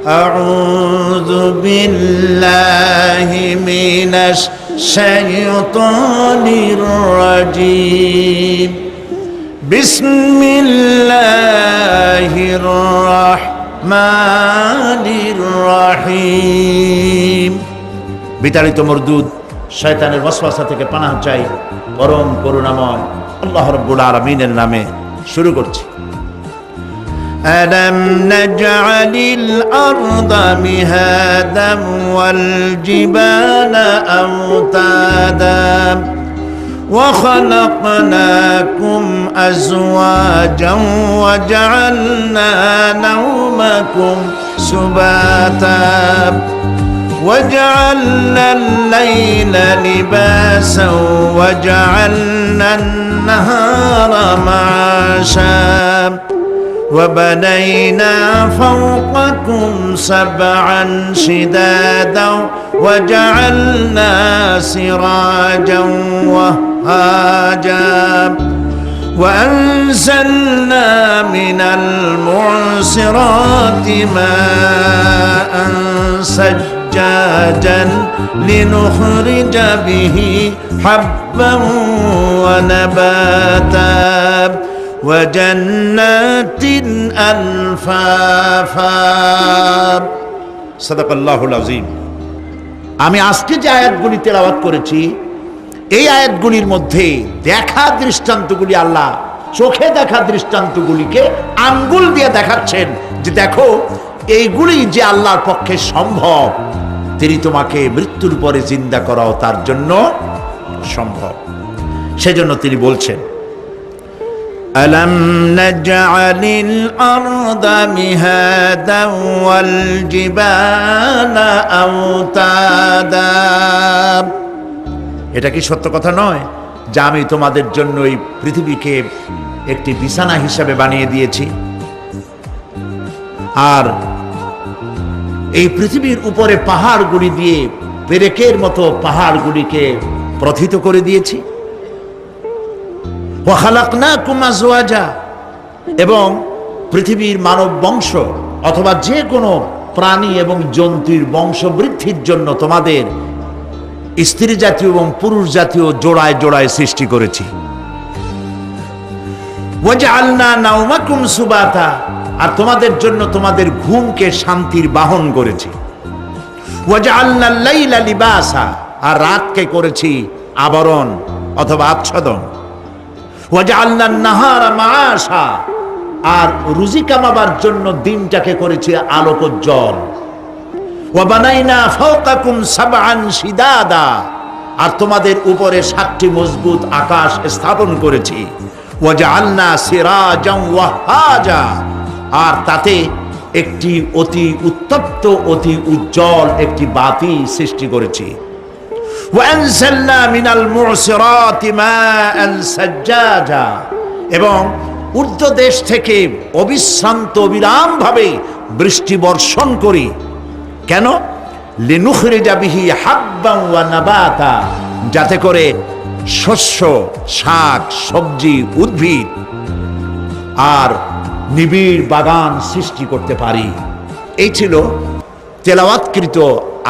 أعوذ بالله من الشيطان الرجيم بسم الله الرحمن الرحيم বিতাড়িত মরদুদ শয়তানের ওয়াসওয়াসা থেকে পানাহ চাই পরম করুণাময় আল্লাহ রাব্বুল আলামিনের নামে শুরু করছি। ألم نجعل الأرض مهادا والجبال أوتادا وخلقناكم أزواجا وجعلنا نومكم سباتا وجعلنا الليل لباسا وجعلنا النهار معاشا وبنينا فوقكم سبعا شدادا وجعلنا سراجا وهاجا وأنزلنا من المعصرات ماء سجاجا لنخرج به حبا ونباتا وجنات ألفافا صدق الله العظيم। আমি আজকে যে আয়াতগুলি তেলাওয়াত করেছি এই আয়াতগুলির মধ্যে দেখা দৃষ্টান্তগুলি আল্লাহ চোখে দেখা দৃষ্টান্তগুলিকে আঙ্গুল দিয়ে দেখাচ্ছেন যে দেখো এইগুলি যে আল্লাহর পক্ষে সম্ভব, তিনি তোমাকে মৃত্যুর পরে জিন্দা করাও তার জন্য সম্ভব। সেজন্য তিনি বলছেন ألم نجعل الأرض مهادا والجبال أوتادا এটা কি সত্য কথা নয় যে আমি তোমাদের জন্য এই পৃথিবীকে একটি বিছানা হিসাবে বানিয়ে দিয়েছি আর এই পৃথিবীর উপরে পাহাড়গুলি দিয়ে পেরেকের মতো পাহাড়গুলিকে প্রথিত করে দিয়েছি ওয়াখালাকনাকুম আজওয়াজা এবং পৃথিবীর মানব বংশ অথবা যে কোনো প্রাণী এবং জন্তুর বংশ বৃদ্ধির জন্য তোমাদের স্ত্রী জাতীয় এবং পুরুষ জাতীয় জোড়ায় জোড়ায় সৃষ্টি করেছি। ওয়াজআলনা নাওমাকুম সুবাতা আর তোমাদের জন্য তোমাদের ঘুমকে শান্তির বাহন করেছি। ওয়াজআলনা লাইলা লিবাসা আর রাতকে করেছি আবরণ অথবা আচ্ছাদন। ওয়াজআলনা নাহারা মাআশা আর রুজি কামাবার জন্য দিনটাকে করেছি আলোকোজ্জ্বল। ওয়া বানাইনা ফাওকাকুম সাবআন শিদাদা আর তোমাদের উপরে 7টি মজবুত আকাশ স্থাপন করেছি। ওয়াজআলনা সিরাজান ওয়াহাজা আর তাতে একটি অতি উত্তপ্ত অতি উজ্জ্বল একটি বাতি সৃষ্টি করেছি। ওয়ানজালনা মিনাল মু'সিরাতি মাআন সাজ্জাজা এবং ঊর্ধ্ব দেশ থেকে অবিশ্রান্ত বিরামভাবে বৃষ্টি বর্ষণ করি। কেন? লিনুখরিজা বিহি হাব্বান ওয়া নাবাতা যাতে করে শস্য শাক সবজি উদ্ভিদ আর নিবিড় বাগান সৃষ্টি করতে পারি। এই ছিল তেলাওয়াতকৃত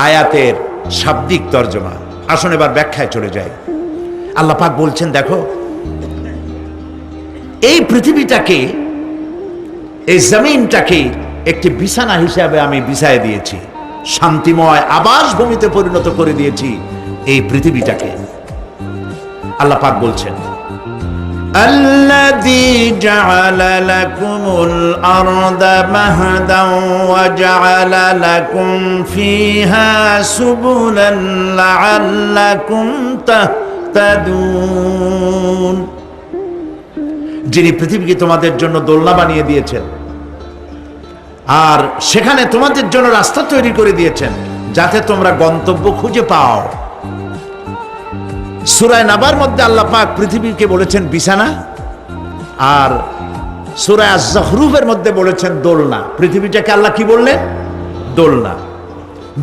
আয়াতের শাব্দিক তর্জমা। আসুন এবার ব্যাখ্যায় চলে যাই। আল্লাহ পাক বলছেন দেখো এই পৃথিবীটাকে এই জমিনটাকে একটি বিছানা হিসাবে আমি বিছায় দিয়েছি, শান্তিময় আবাস ভূমিতে পরিণত করে দিয়েছি এই পৃথিবীটাকে। আল্লাহ পাক বলছেন আল্লাযী জাআলা লাকুমুল আরদা মাহদান ওয়া জাআলা লাকুম ফীহা সুবুলান লাআল্লাকুম তাহতাদুন যিনি পৃথিবীকে তোমাদের জন্য দোলনা বানিয়ে দিয়েছেন আর সেখানে তোমাদের জন্য রাস্তা তৈরি করে দিয়েছেন যাতে তোমরা গন্তব্য খুঁজে পাও। সূরা নাবার মধ্যে আল্লাহ পাক পৃথিবীকে বলেছেন বিছানা আর সূরা আয-যুখরুফের মধ্যে বলেছেন দোলনা। পৃথিবীটাকে আল্লাহ কি বললেন? দোলনা।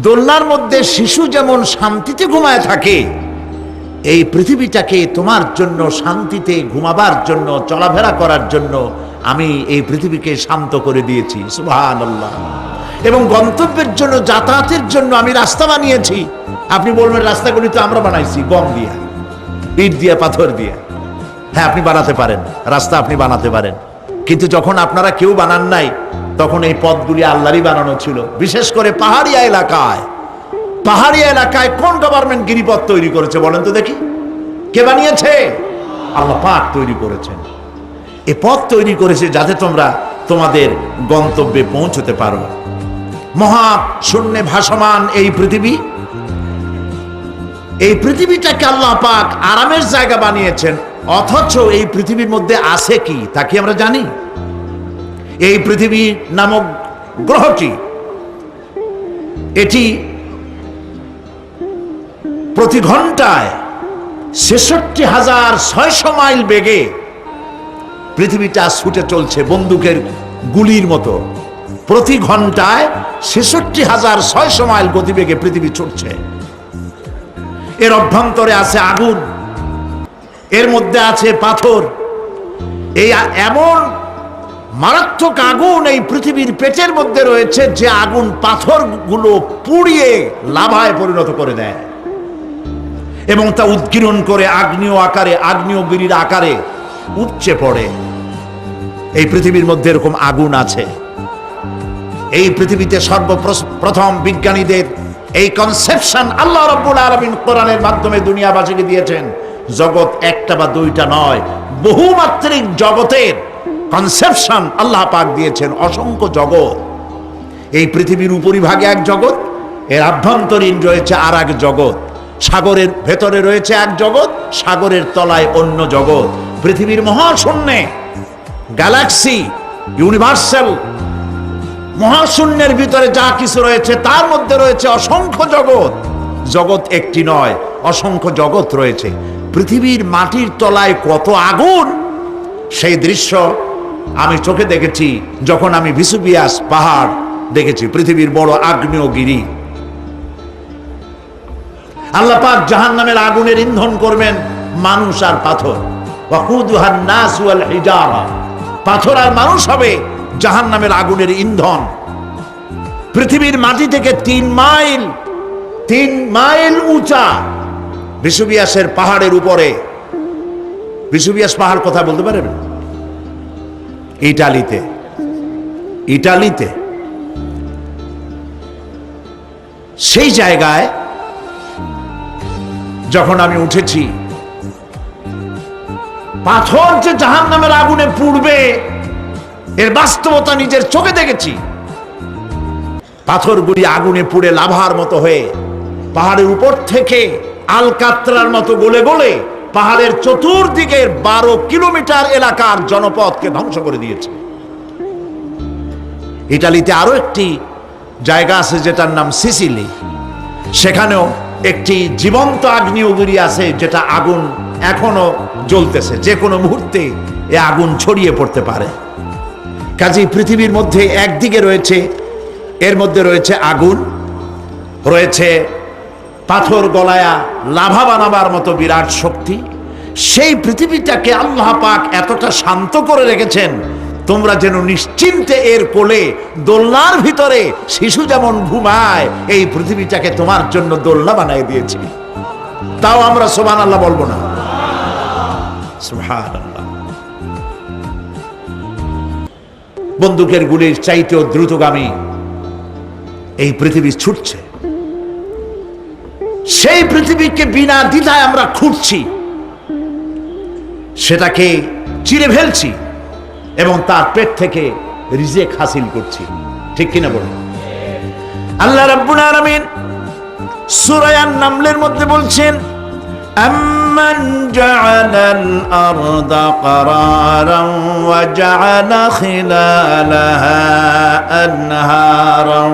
দোলনার মধ্যে শিশু যেমন শান্তিতে ঘুমায় থাকে এই পৃথিবীটাকে তোমার জন্য শান্তিতে ঘুমাবার জন্য চলাফেরা করার জন্য আমি এই পৃথিবীকে শান্ত করে দিয়েছি। সুবহানাল্লাহ। এবং গন্তব্যের জন্য, যাতায়াতের জন্য আমি রাস্তা বানিয়েছি। আপনি বলবেন রাস্তাগুলি তো আমরা বানাইছি গম দিয়া, ইট দিয়া, পাথর দিয়া। হ্যাঁ, আপনি বানাতে পারেন, রাস্তা আপনি বানাতে পারেন, কিন্তু যখন আপনারা কেউ বানান নাই তখন এই পথগুলি আল্লাহরই বানানো ছিল। বিশেষ করে পাহাড়িয়া এলাকায়, পাহাড়িয়া এলাকায় কোন গভর্নমেন্ট গিরিপথ তৈরি করেছে বলেন তো দেখি? কে বানিয়েছে? আল্লাহ পাক তৈরি করেছেন। এ পথ তৈরি করেছে যাতে তোমরা তোমাদের গন্তব্যে পৌঁছতে পারো। মহা শূন্যে ভাসমান এই পৃথিবী, এই পৃথিবীটাকে আল্লাহ পাক আরামের জায়গা বানিয়েছেন, অথচ এই পৃথিবীর মধ্যে আছে কি তা কি আমরা জানি? এই পৃথিবী নামক গ্রহটি, এটি প্রতি ঘন্টায় ৬৬,৬০০ মাইল বেগে পৃথিবীটা ছুটে চলছে বন্দুকের গুলির মতো। প্রতি ঘন্টায় ৬৬,৬০০ মাইল গতিবেগে পৃথিবী ছুটছে। এর অভ্যন্তরে আছে আগুন, এর মধ্যে আছে পাথর। এই এমন মারাত্মক আগুন এই পৃথিবীর পেটের মধ্যে রয়েছে যে আগুন পাথরগুলো পুড়িয়ে লাভায় পরিণত করে দেয় এবং তা উদ্গীরণ করে আগ্নেয় আকারে, আগ্নেয়গিরির আকারে উপচে পড়ে। এই পৃথিবীর মধ্যে এরকম আগুন আছে। এই পৃথিবীতে সর্বপ্রথম বিজ্ঞানীদের এই কনসেপশন আল্লাহ রাব্বুল আলামিন কোরআনের মাধ্যমে দুনিয়াবাসীকে দিয়েছেন। জগৎ একটা বা দুইটা নয়, বহুমাত্রিক জগতের কনসেপশন আল্লাহ পাক দিয়েছেন, অসংখ্য জগৎ। এই পৃথিবীর উপরিভাগে এক জগৎ, এর আভ্যন্তরীণ রয়েছে আর এক জগৎ। সাগরের ভেতরে রয়েছে এক জগৎ, সাগরের তলায় অন্য জগৎ। পৃথিবীর মহাশূন্যে, গ্যালাক্সি, ইউনিভার্সাল মহাশূন্যের ভিতরে যা কিছু রয়েছে তার মধ্যে রয়েছে অসংখ্য জগৎ। জগৎ একটি নয়, অসংখ্য জগৎ রয়েছে। পৃথিবীর মাটির তলায় কত আগুন, সেই দৃশ্য আমি চোখে দেখেছি যখন আমি ভিসুভিয়াস পাহাড় দেখেছি, পৃথিবীর বড় আগ্নেয়গিরি। আল্লাহ পাক জাহান্নামের আগুনের ইন্ধন করবেন মানুষ আর পাথর। ওয়াকুদুহান নাস ওয়াল হিজারা, পাথর আর মানুষ হবে জাহান্নামের আগুনের ইন্ধন। পৃথিবীর মাটি থেকে ৩ মাইল উঁচা ভিসুভিয়াসের পাহাড়ের উপরে। ভিসুভিয়াস পাহাড় কথা বলতে পারেন? ইটালিতে সেই জায়গায় যখন আমি উঠেছি, পাথর যে জাহান্নামের আগুনে পুড়বে এর বাস্তবতা নিজের চোখে দেখেছি। পাথরগুলি আগুনে পুড়ে লাভার মতো হয়ে পাহাড়ের উপর থেকে আলকাতরার মতো গলে গলে পাহাড়ের চতুর্দিকের 12 কিলোমিটার এলাকার জনপদকে ধ্বংস করে দিয়েছে। ইটালিতে আরো একটি জায়গা আছে যেটার নাম সিসিলি, সেখানেও একটি জীবন্ত আগ্নেয়গিরি আছে যেটা আগুন এখনো জ্বলতেছে, যে কোনো মুহূর্তে এ আগুন ছড়িয়ে পড়তে পারে। কাজেই পৃথিবীর মধ্যে একদিকে রয়েছে, এর মধ্যে রয়েছে আগুন, রয়েছে পাথর গলায়া লাভা বানাবার মতো বিরাট শক্তি। সেই পৃথিবীটাকে আল্লাহ পাক এতটা শান্ত করে রেখেছেন তোমরা যেন নিশ্চিন্তে এর কোলে দোলনার ভিতরে শিশু যেমন ঘুমায়, এই পৃথিবীটাকে তোমার জন্য দোলনা বানিয়ে দিয়েছি। তাও আমরা সুবহানাল্লাহ বলবো না? সুবহানাল্লাহ। বন্দুকের গুলির চাইতেও দ্রুতগামী এই পৃথিবী ছুটছে। সেই পৃথিবীকে বিনা দ্বিধায় আমরা খুঁজছি, সেটাকে চিরে ফেলছি এবং তার পেট থেকে রিজেক হাসিল করছি। ঠিক কিনা বলুন? আল্লাহ রাব্বুল আলামিন সূরা আন-নামলের মধ্যে বলছেন, আম্মান জাআলাল আরদা ক্বারারান ওয়া জাআলা খিলালাহা আনহারান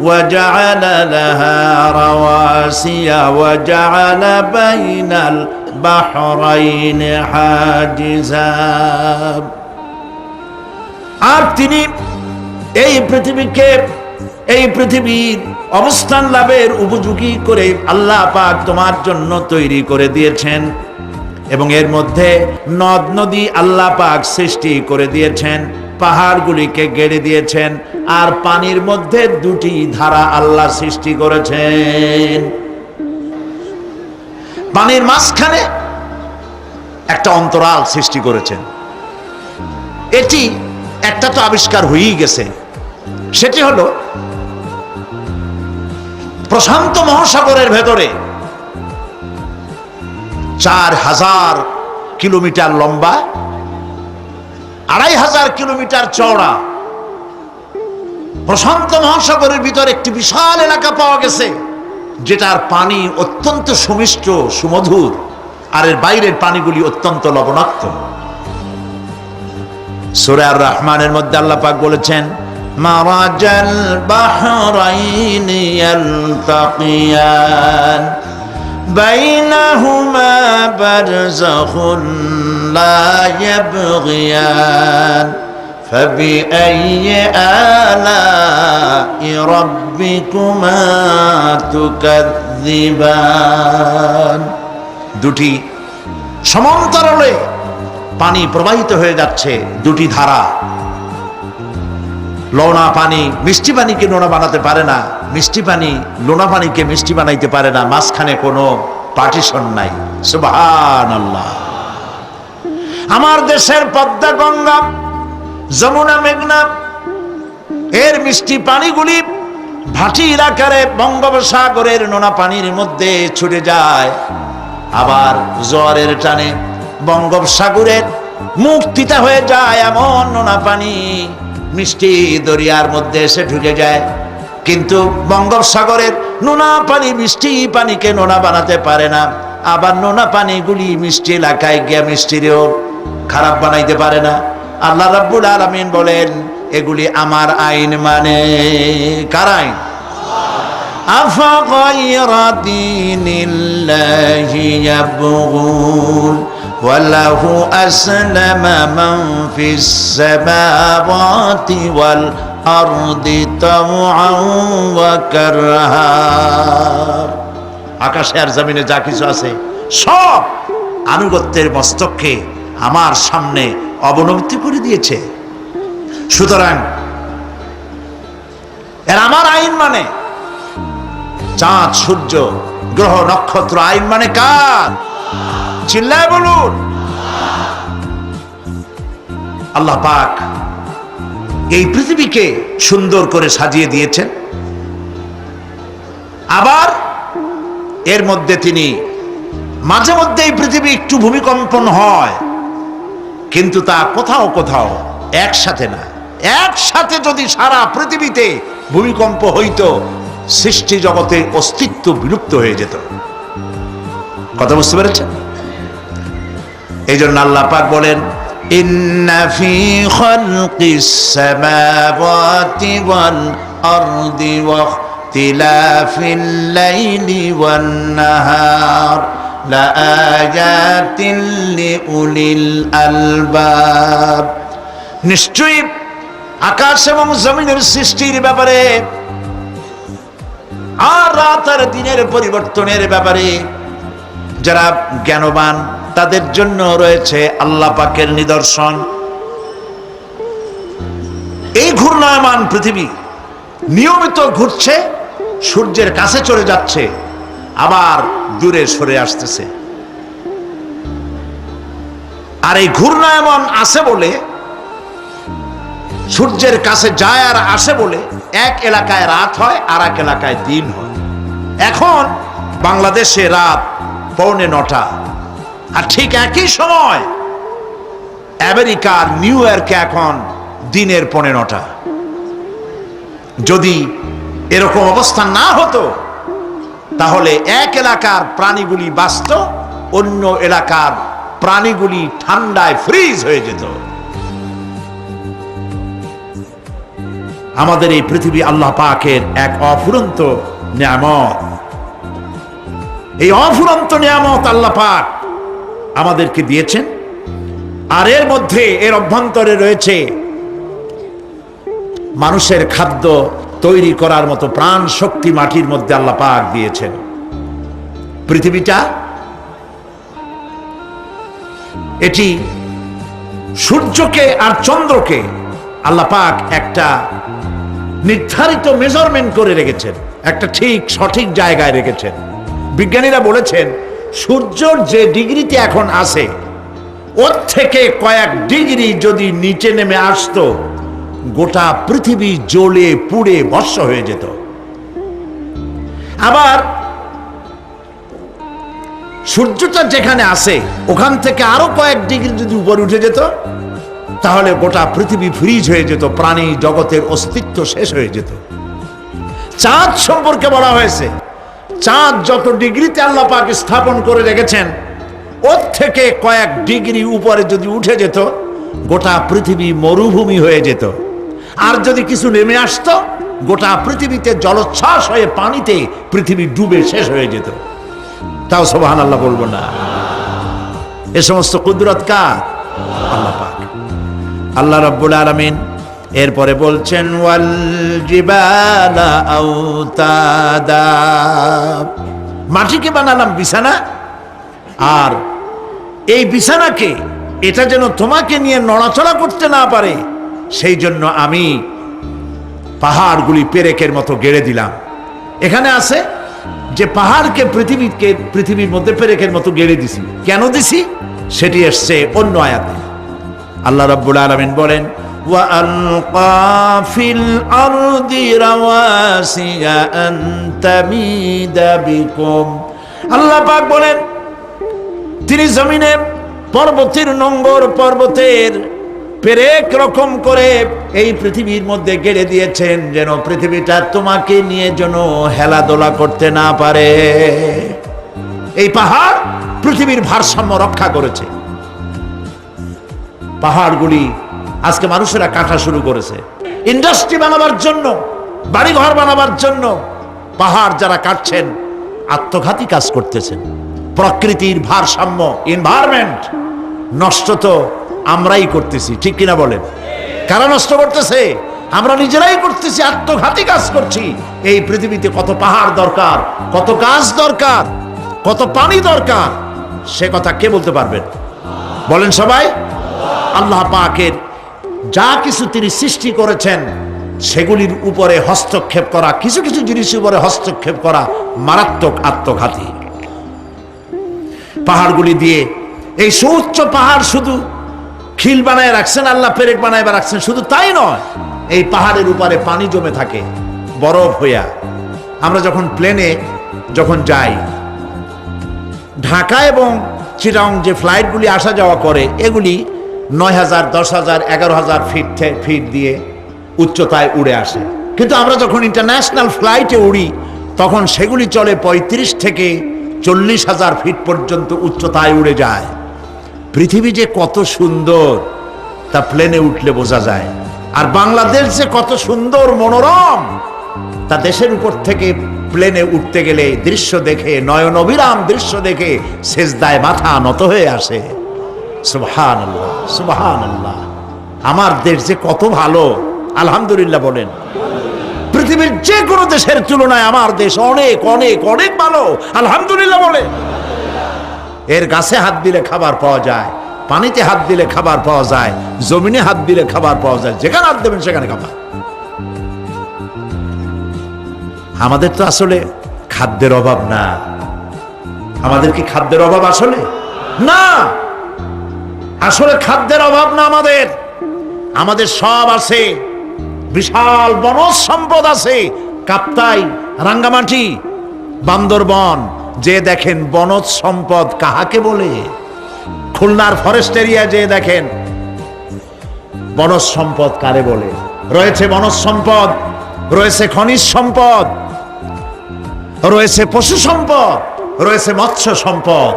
ওয়া জাআলা লাহা রাওয়াসিয়া ওয়া জাআলা বাইনাল বাহরাইনি হাজিজা। আর তিনি এই পৃথিবীকে, এই পৃথিবীর অবস্থান লাভের উপযোগী করে আল্লাহ পাক তোমার জন্য তৈরি করে দিয়েছেন এবং এর মধ্যে নদ নদী আল্লাহ পাক সৃষ্টি করে দিয়েছেন, পাহাড়গুলিকে গেড়ে দিয়েছেন, আর পানির মধ্যে দুটি ধারা আল্লাহ সৃষ্টি করেছেন। পানির মাঝখানে একটা অন্তরাল সৃষ্টি করেছেন। এটি একটা তো আবিষ্কার হয়েই গেছে, সেটি হলো প্রশান্ত মহাসাগরের ভেতরে 4000 কিলোমিটার লম্বা, 2500 কিলোমিটার চওড়া প্রশান্ত মহাসাগরের ভিতরে একটি বিশাল এলাকা পাওয়া গেছে, যেটার পানি অত্যন্ত সুমিষ্ট সুমধুর, আর এর বাইরের পানিগুলি অত্যন্ত লবণাক্ত। সূরা আর রহমানের মধ্যে আল্লাহ পাক বলেছেন, মারাজাল বাহরাইনি ইয়ালতাকিয়ান বাইনাহুমা বারযাখুন লা ইয়াবগিয়ান ফাবিআইয়ি আলাই রাব্বিকুমা তুকাযযিবান। দুটি সমান্তরালে পানি প্রবাহিত হয়ে যাচ্ছে, দুটি ধারা। লোনা পানি মিষ্টি পানিকে নোনা বানাতে পারে না, মিষ্টি পানি লোনা পানিকে মিষ্টি বানাইতে পারে না, মাঝখানে কোনো পার্টিশন নাই। সুবহানাল্লাহ। আমার দেশের পদ্মা, গঙ্গা, যমুনা, মেঘনা এর মিষ্টি পানিগুলি ভাটি এলাকারে বঙ্গোপসাগরের নোনা পানির মধ্যে ছুটে যায়, আবার জোয়ারের টানে বঙ্গোপসাগরের মুখ তিতা হয়ে যায়, এমন নোনা পানি মিষ্টি দরিয়ার মধ্যে এসে ঢুকে যায়। কিন্তু বঙ্গোপসাগরের নোনা পানি মিষ্টি পানিকে নোনা বানাতে পারে না, আবার নোনা পানিগুলি মিষ্টি এলাকায় গিয়া মিষ্টিরেও খারাপ বানাইতে পারে না। আল্লাহ রাব্বুল আলামিন বলেন, এগুলি আমার আইন। মানে কার আইন? আফাগায়রা দীনিল্লাহি ইয়াবগুন ওয়ালাহু আসলামা মান ফিস সামাওয়াতি ওয়াল আরদি তাওআন ওয়া কারহা। আকাশে আর জমিনে যা কিছু আছে সব আনুগত্যের মস্তককে আমার সামনে অবনতি করে দিয়েছে। সুতরাং এর আমার আইন মানে, চাঁদ, সূর্য, গ্রহ, নক্ষত্র আইন মানে কার? চিল্লায় বলুন। আল্লাহ পাক এই পৃথিবীকে সুন্দর করে সাজিয়ে দিয়েছেন, আবার এর মধ্যে তিনি মাঝে মধ্যে এই পৃথিবী একটু ভূমিকম্পন হয়, কিন্তু তা কোথাও কোথাও একসাথে না। একসাথে যদি সারা পৃথিবীতে ভূমিকম্প হইতো, সৃষ্টি জগতে অস্তিত্ব বিলুপ্ত হয়ে যেত। কথা বুঝতে পেরেছেন? এই জন্য আল্লাহ পাক বলেন, ইন্না ফি খালকিস সামাওয়াতি ওয়াল আরদি ওয়া ইখতিলাফিল লাইলি ওয়ান নাহার লাআয়াতিন লিউলিল আলবাব। নিশ্চয়ই আকাশ এবং জমিনের সৃষ্টির ব্যাপারে আর রাত আর দিনের পরিবর্তনের ব্যাপারে যারা জ্ঞানবান তাদের জন্য রয়েছে আল্লাহ পাকের নিদর্শন। এই ঘূর্ণায়মান পৃথিবী নিয়মিত ঘুরছে, সূর্যের কাছে চলে যাচ্ছে, আবার দূরে সরে আসতেছে। আর এই ঘূর্ণায়মান আছে বলে, সূর্যের কাছে যায় আর আসে বলে এক এলাকায় রাত হয় আর এক এলাকায় দিন হয়। এখন বাংলাদেশে রাত 8:45, আর ঠিক একই সময় আমেরিকার নিউ ইয়র্কে এখন দিনের 9:15। যদি এরকম অবস্থা না হতো, তাহলে এক এলাকার প্রাণীগুলি বাঁচত, অন্য এলাকার প্রাণীগুলি ঠান্ডায় ফ্রিজ হয়ে যেত। আমাদের এই পৃথিবী আল্লাহ পাকের এক অফুরন্ত নিয়ামত। এই অফুরন্ত নিয়ামত আল্লাহ পাক আমাদেরকে দিয়েছেন, আর এর মধ্যে এর অভ্যন্তরে রয়েছে মানুষের খাদ্য তৈরি করার মতো প্রাণ শক্তি মাটির মধ্যে আল্লাহ পাক দিয়েছেন। পৃথিবীটা এটি সূর্যকে আর চন্দ্রকে আল্লাহ পাক একটা নির্ধারিত মেজারমেন্ট করে রেখেছেন, একটা ঠিক সঠিক জায়গায় রেখেছেন। বিজ্ঞানীরা বলেছেন সূর্যর যে ডিগ্রিতে এখন আছে ওর থেকে কয়েক ডিগ্রি যদি নিচে নেমে আসতো, গোটা পৃথিবী জ্বলে পুড়ে ভস্ম হয়ে যেত। আবার সূর্যটা যেখানে আছে ওখান থেকে আরো কয়েক ডিগ্রি যদি উপরে উঠে যেত, তাহলে গোটা পৃথিবী ফ্রিজ হয়ে যেত, প্রাণী জগতের অস্তিত্ব শেষ হয়ে যেত। চাঁদ সম্পর্কে বলা হয়েছে চাঁদ যত ডিগ্রিতে আল্লাহ পাক স্থাপন করে রেখেছেন ওর থেকে কয়েক ডিগ্রি উপরে যদি উঠে যেত, গোটা পৃথিবী মরুভূমি হয়ে যেত। আর যদি কিছু নেমে আসতো, গোটা পৃথিবীতে জলোচ্ছ্বাস হয়ে পানিতে পৃথিবী ডুবে শেষ হয়ে যেত। তাও সুবহানাল্লাহ বলবো না? এ সমস্ত কুদরত কার? আল্লাহ পাক। আল্লাহ রাব্বুল আলামিন এরপরে বলছেন ওয়াল জিবালা আওতাদা, মাটিকে বানালাম বিছানা, আর এই বিছানাকে এটা যেন তোমাকে নিয়ে নড়াচড়া করতে না পারে সেই জন্য আমি পাহাড়গুলি পেরেকের মতো গেড়ে দিলাম। এখানে আছে যে পাহাড়কে পৃথিবীর মধ্যে পেরেকের মতো গেড়ে দিছি। কেন দিছি সেটি এসছে অন্য আয়াতে। আল্লাহ রাব্বুল আলামিন বলেন ওয়া আলকা ফিল আরদি রাওয়াসিয়া আন তামিদা বিকুম, আল্লাহ পাক বলেন তিনি জমিনে পর্বতের নোঙ্গর, পর্বতের পেরেক রকম করে এই পৃথিবীর মধ্যে গেড়ে দিয়েছেন যেন পৃথিবীটা তোমাকে নিয়ে যেন হেলাদোলা করতে না পারে। এই পাহাড় পৃথিবীর ভারসাম্য রক্ষা করেছে। পাহাড়গুলি আজকে মানুষেরা কাটা শুরু করেছে ইন্ডাস্ট্রি বানাবার জন্য, বাড়িঘর বানাবার জন্য। পাহাড় যারা কাটছেন আত্মঘাতী কাজ করতেছেন। প্রকৃতির ভারসাম্য, এনভায়রনমেন্ট নষ্ট তো আমরাই করতেছি, ঠিক কিনা বলেন? কারা নষ্ট করতেছে? আমরা নিজেরাই করতেছি, আত্মঘাতী কাজ করছি। এই পৃথিবীতে কত পাহাড় দরকার, কত গাছ দরকার, কত পানি দরকার, সে কথা কে বলতে পারবেন? বলেন সবাই। আল্লাহ পাকের যা কিছু তিনি সৃষ্টি করেছেন সেগুলির উপরে হস্তক্ষেপ করা, কিছু কিছু জিনিসের উপরে হস্তক্ষেপ করা মারাত্মক আত্মঘাতী। পাহাড়গুলি দিয়ে এই সুউচ্চ পাহাড় শুধু খিল বানায় রাখছেন আল্লাহ, পেরেক বানায় রাখছেন, শুধু তাই নয়, এই পাহাড়ের উপরে পানি জমে থাকে বরফ হইয়া। আমরা যখন প্লেনে যখন যাই, ঢাকা এবং চিটাং যে ফ্লাইটগুলি আসা যাওয়া করে এগুলি ৯,০০০, ১০,০০০, ১১,০০০ ফিট দিয়ে উচ্চতায় উড়ে আসে। কিন্তু আমরা যখন ইন্টারন্যাশনাল ফ্লাইটে উড়ি তখন সেগুলি চলে ৩৫ থেকে ৪০,০০০ ফিট পর্যন্ত উচ্চতায় উড়ে যায়। পৃথিবী যে কত সুন্দর তা প্লেনে উঠলে বোঝা যায়। আর বাংলাদেশ যে কত সুন্দর মনোরম তা দেশের উপর থেকে প্লেনে উঠতে গেলে দৃশ্য দেখে, নয়ন অবিরাম দৃশ্য দেখে সেজদায় মাথা নত হয়ে আসে। সুবহানাল্লাহ, সুবহানাল্লাহ। আমার দেশ যে কত ভালো, আলহামদুলিল্লাহ বলেন। পৃথিবীর যে কোনো দেশের তুলনায় আমার দেশ অনেক অনেক অনেক ভালো, আলহামদুলিল্লাহ বলে। এর গাছে হাত দিলে খাবার পাওয়া যায়, পানিতে হাত দিলে খাবার পাওয়া যায়, জমিনে হাত দিলে খাবার পাওয়া যায়, যেখানে হাত দেবেন সেখানে খাবার। আমাদের তো আসলে খাদ্যের অভাব না। আমাদের কি খাদ্যের অভাব আসলে? না, আসলে খাদ্যের অভাব না। আমাদের সব আছে, বিশাল বনজ সম্পদ আছে। কাপ্তাই, রাঙ্গামাটি, বান্দরবন যে দেখেন বনজ সম্পদ কাহাকে বলে। খুলনার ফরেস্ট এরিয়া যে দেখেন বনজ সম্পদ কারে বলে। রয়েছে বনজ সম্পদ, রয়েছে খনিজ সম্পদ, রয়েছে পশু সম্পদ, রয়েছে মৎস্য সম্পদ,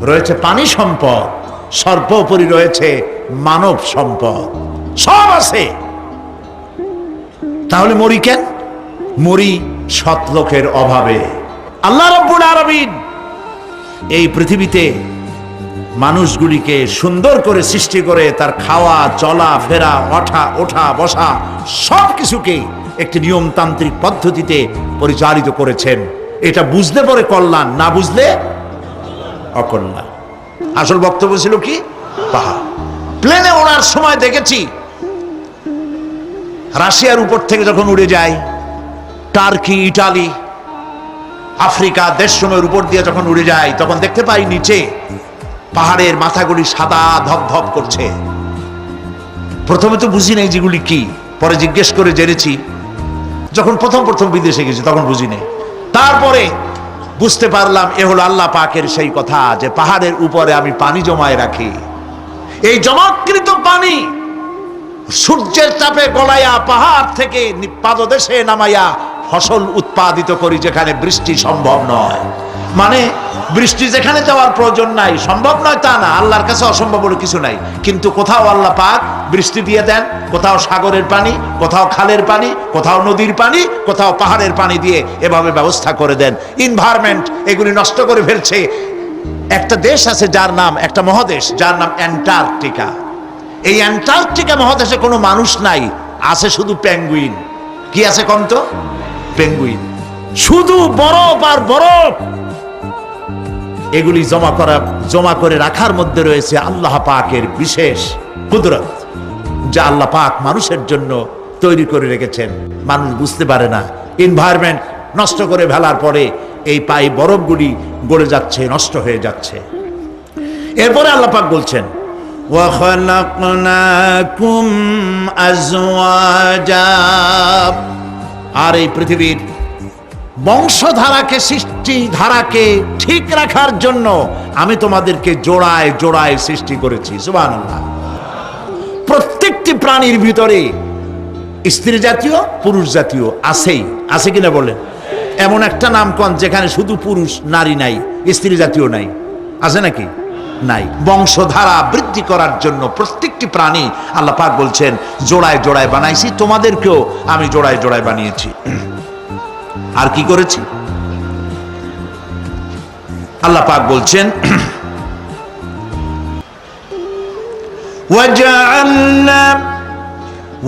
রয়েছে পানি সম্পদ, সর্বোপরি রয়েছে মানব সম্পদ। সব আছে। তাহলে মরি কেন? মরি সৎ লোকের অভাবে। আল্লাহ রাব্বুল আলামিন এই পৃথিবীতে মানুষগুলিকে সুন্দর করে সৃষ্টি করে তার খাওয়া, চলা ফেরা, ওঠা বসা সব কিছুকে একটি নিয়মতান্ত্রিক পদ্ধতিতে পরিচালিত করেছেন। এটা বুঝলে পরে কল্যাণ, না বুঝলে অকল্যাণ। আসল বক্তব্য ছিল কি? পাহাড়। প্লেনে ওড়ার সময় দেখেছি রাশিয়ার উপর থেকে যখন উড়ে যায়, টার্কি, ইটালি, আফ্রিকা দেশসমূহের উপর দিয়ে যখন উড়ে যায়, তখন দেখতে পাই নিচে পাহাড়ের মাথাগুলি সাদা ধপধপ করছে। প্রথমে তো বুঝি নাই যেগুলি কি, পরে জিজ্ঞেস করে জেনেছি। যখন প্রথম বিদেশে গেছি তখন বুঝি নাই, তারপরে বুঝতে পারলাম এ হলো আল্লাহ পাকের সেই কথা যে পাহাড়ের উপরে আমি পানি জমায় রাখি। এই জমাকৃত পানি সূর্যের তাপে গলাইয়া পাহাড় থেকে পাদদেশে নামাইয়া ফসল উৎপাদিত করি, যেখানে বৃষ্টি সম্ভব নয়। মানে বৃষ্টি যেখানে যাওয়ার প্রয়োজন নাই, সম্ভব নয় তা না, আল্লাহর কাছে অসম্ভব বলে কিছু নাই। কিন্তু কোথাও আল্লাহ পাক বৃষ্টি দিয়ে দেন, কোথাও সাগরের পানি, কোথাও খালের পানি, কোথাও নদীর পানি, কোথাও পাহাড়ের পানি দিয়ে এভাবে ব্যবস্থা করে দেন। এনভায়রনমেন্ট এগুলি নষ্ট করে ফেলছে। একটা দেশ আছে যার নাম, একটা মহাদেশ যার নাম অ্যান্টার্কটিকা। এই অ্যান্টার্কটিকা মহাদেশে কোনো মানুষ নাই, আছে শুধু পেঙ্গুইন। কি আছে কম তো? পেঙ্গুইন। শুধু বরফ আর বরফ। এগুলি জমা করে রাখার মধ্যে রয়েছে আল্লাহ পাকের বিশেষ কুদরত, যা আল্লাহ পাক মানুষের জন্য তৈরি করে রেখেছেন। মানুষ বুঝতে পারে না। এনভায়রনমেন্ট নষ্ট করে ফেলার পরে এই বরফগুলি গলে যাচ্ছে, নষ্ট হয়ে যাচ্ছে। এরপরে আল্লাহ পাক বলছেন, وَخَلَقْنَاكُمْ أَزْوَاجًا, আর এই পৃথিবীর বংশধারাকে, সৃষ্টি ধারাকে ঠিক রাখার জন্য আমি তোমাদেরকে জোড়ায় জোড়ায় সৃষ্টি করেছি। সুবহানাল্লাহ। প্রত্যেকটি প্রাণীর ভিতরে স্ত্রী জাতীয়, পুরুষ জাতীয় আছেই, আছে কিনা বলেন? এমন একটা নামকন যেখানে শুধু পুরুষ, নারী নাই, স্ত্রী জাতীয় নাই, আছে নাকি? নাই। বংশধারা বৃদ্ধি করার জন্য প্রত্যেকটি প্রাণী আল্লাহ পাক বলছেন জোড়ায় জোড়ায় বানাইছি, তোমাদেরকেও আমি জোড়ায় জোড়ায় বানিয়েছি। আর কি করেছি? আল্লাহ পাক বলছেন,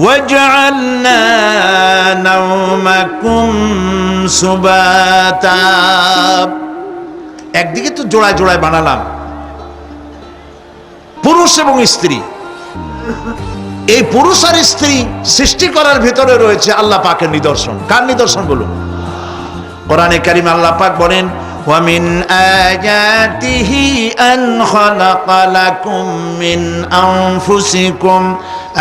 وَجَعَلْنَا نَوْمَكُمْ سُبَاتًا, একদিকে তো জোড়ায় জোড়ায় বানালাম পুরুষ এবং স্ত্রী। এই পুরুষ আর স্ত্রী সৃষ্টি করার ভিতরে রয়েছে আল্লাহ পাকের নিদর্শন। কার নিদর্শন বলুন? কোরআনে কারীম আল্লাহ পাক বলেন, وَمِنْ آيَاتِهِ أَنْ خَلَقَ لَكُمْ مِنْ أَنْفُسِكُمْ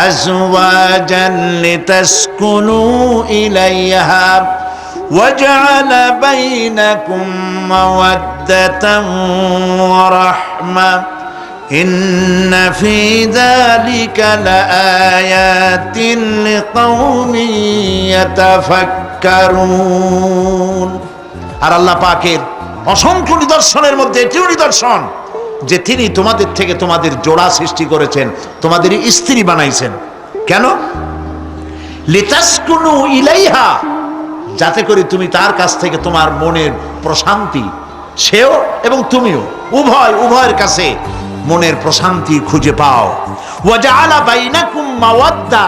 أَزْوَاجًا لِتَسْكُنُوا إِلَيْهَا وَجَعَلَ بَيْنَكُمْ مَوَدَّةً وَرَحْمَةً إِنَّ فِي ذَلِكَ لَآيَاتٍ لِقَوْمٍ يَتَفَكَّرُونَ। আর আল্লাহ পাকের অসংখ্য নিদর্শনের মধ্যে এটিও নিদর্শন যে তিনি তোমাদের থেকে তোমাদের জোড়া সৃষ্টি করেছেন, তোমাদের স্ত্রী বানাইছেন। কেন? লিতাসকুনু ইলাইহা, যাতে করে তুমি তার কাছ থেকে তোমার মনের প্রশান্তি, সেও এবং তুমিও উভয়ের কাছে মনের প্রশান্তি খুঁজে পাও। ওয়াজআলা বাইনাকুম মাওয়াদ্দা,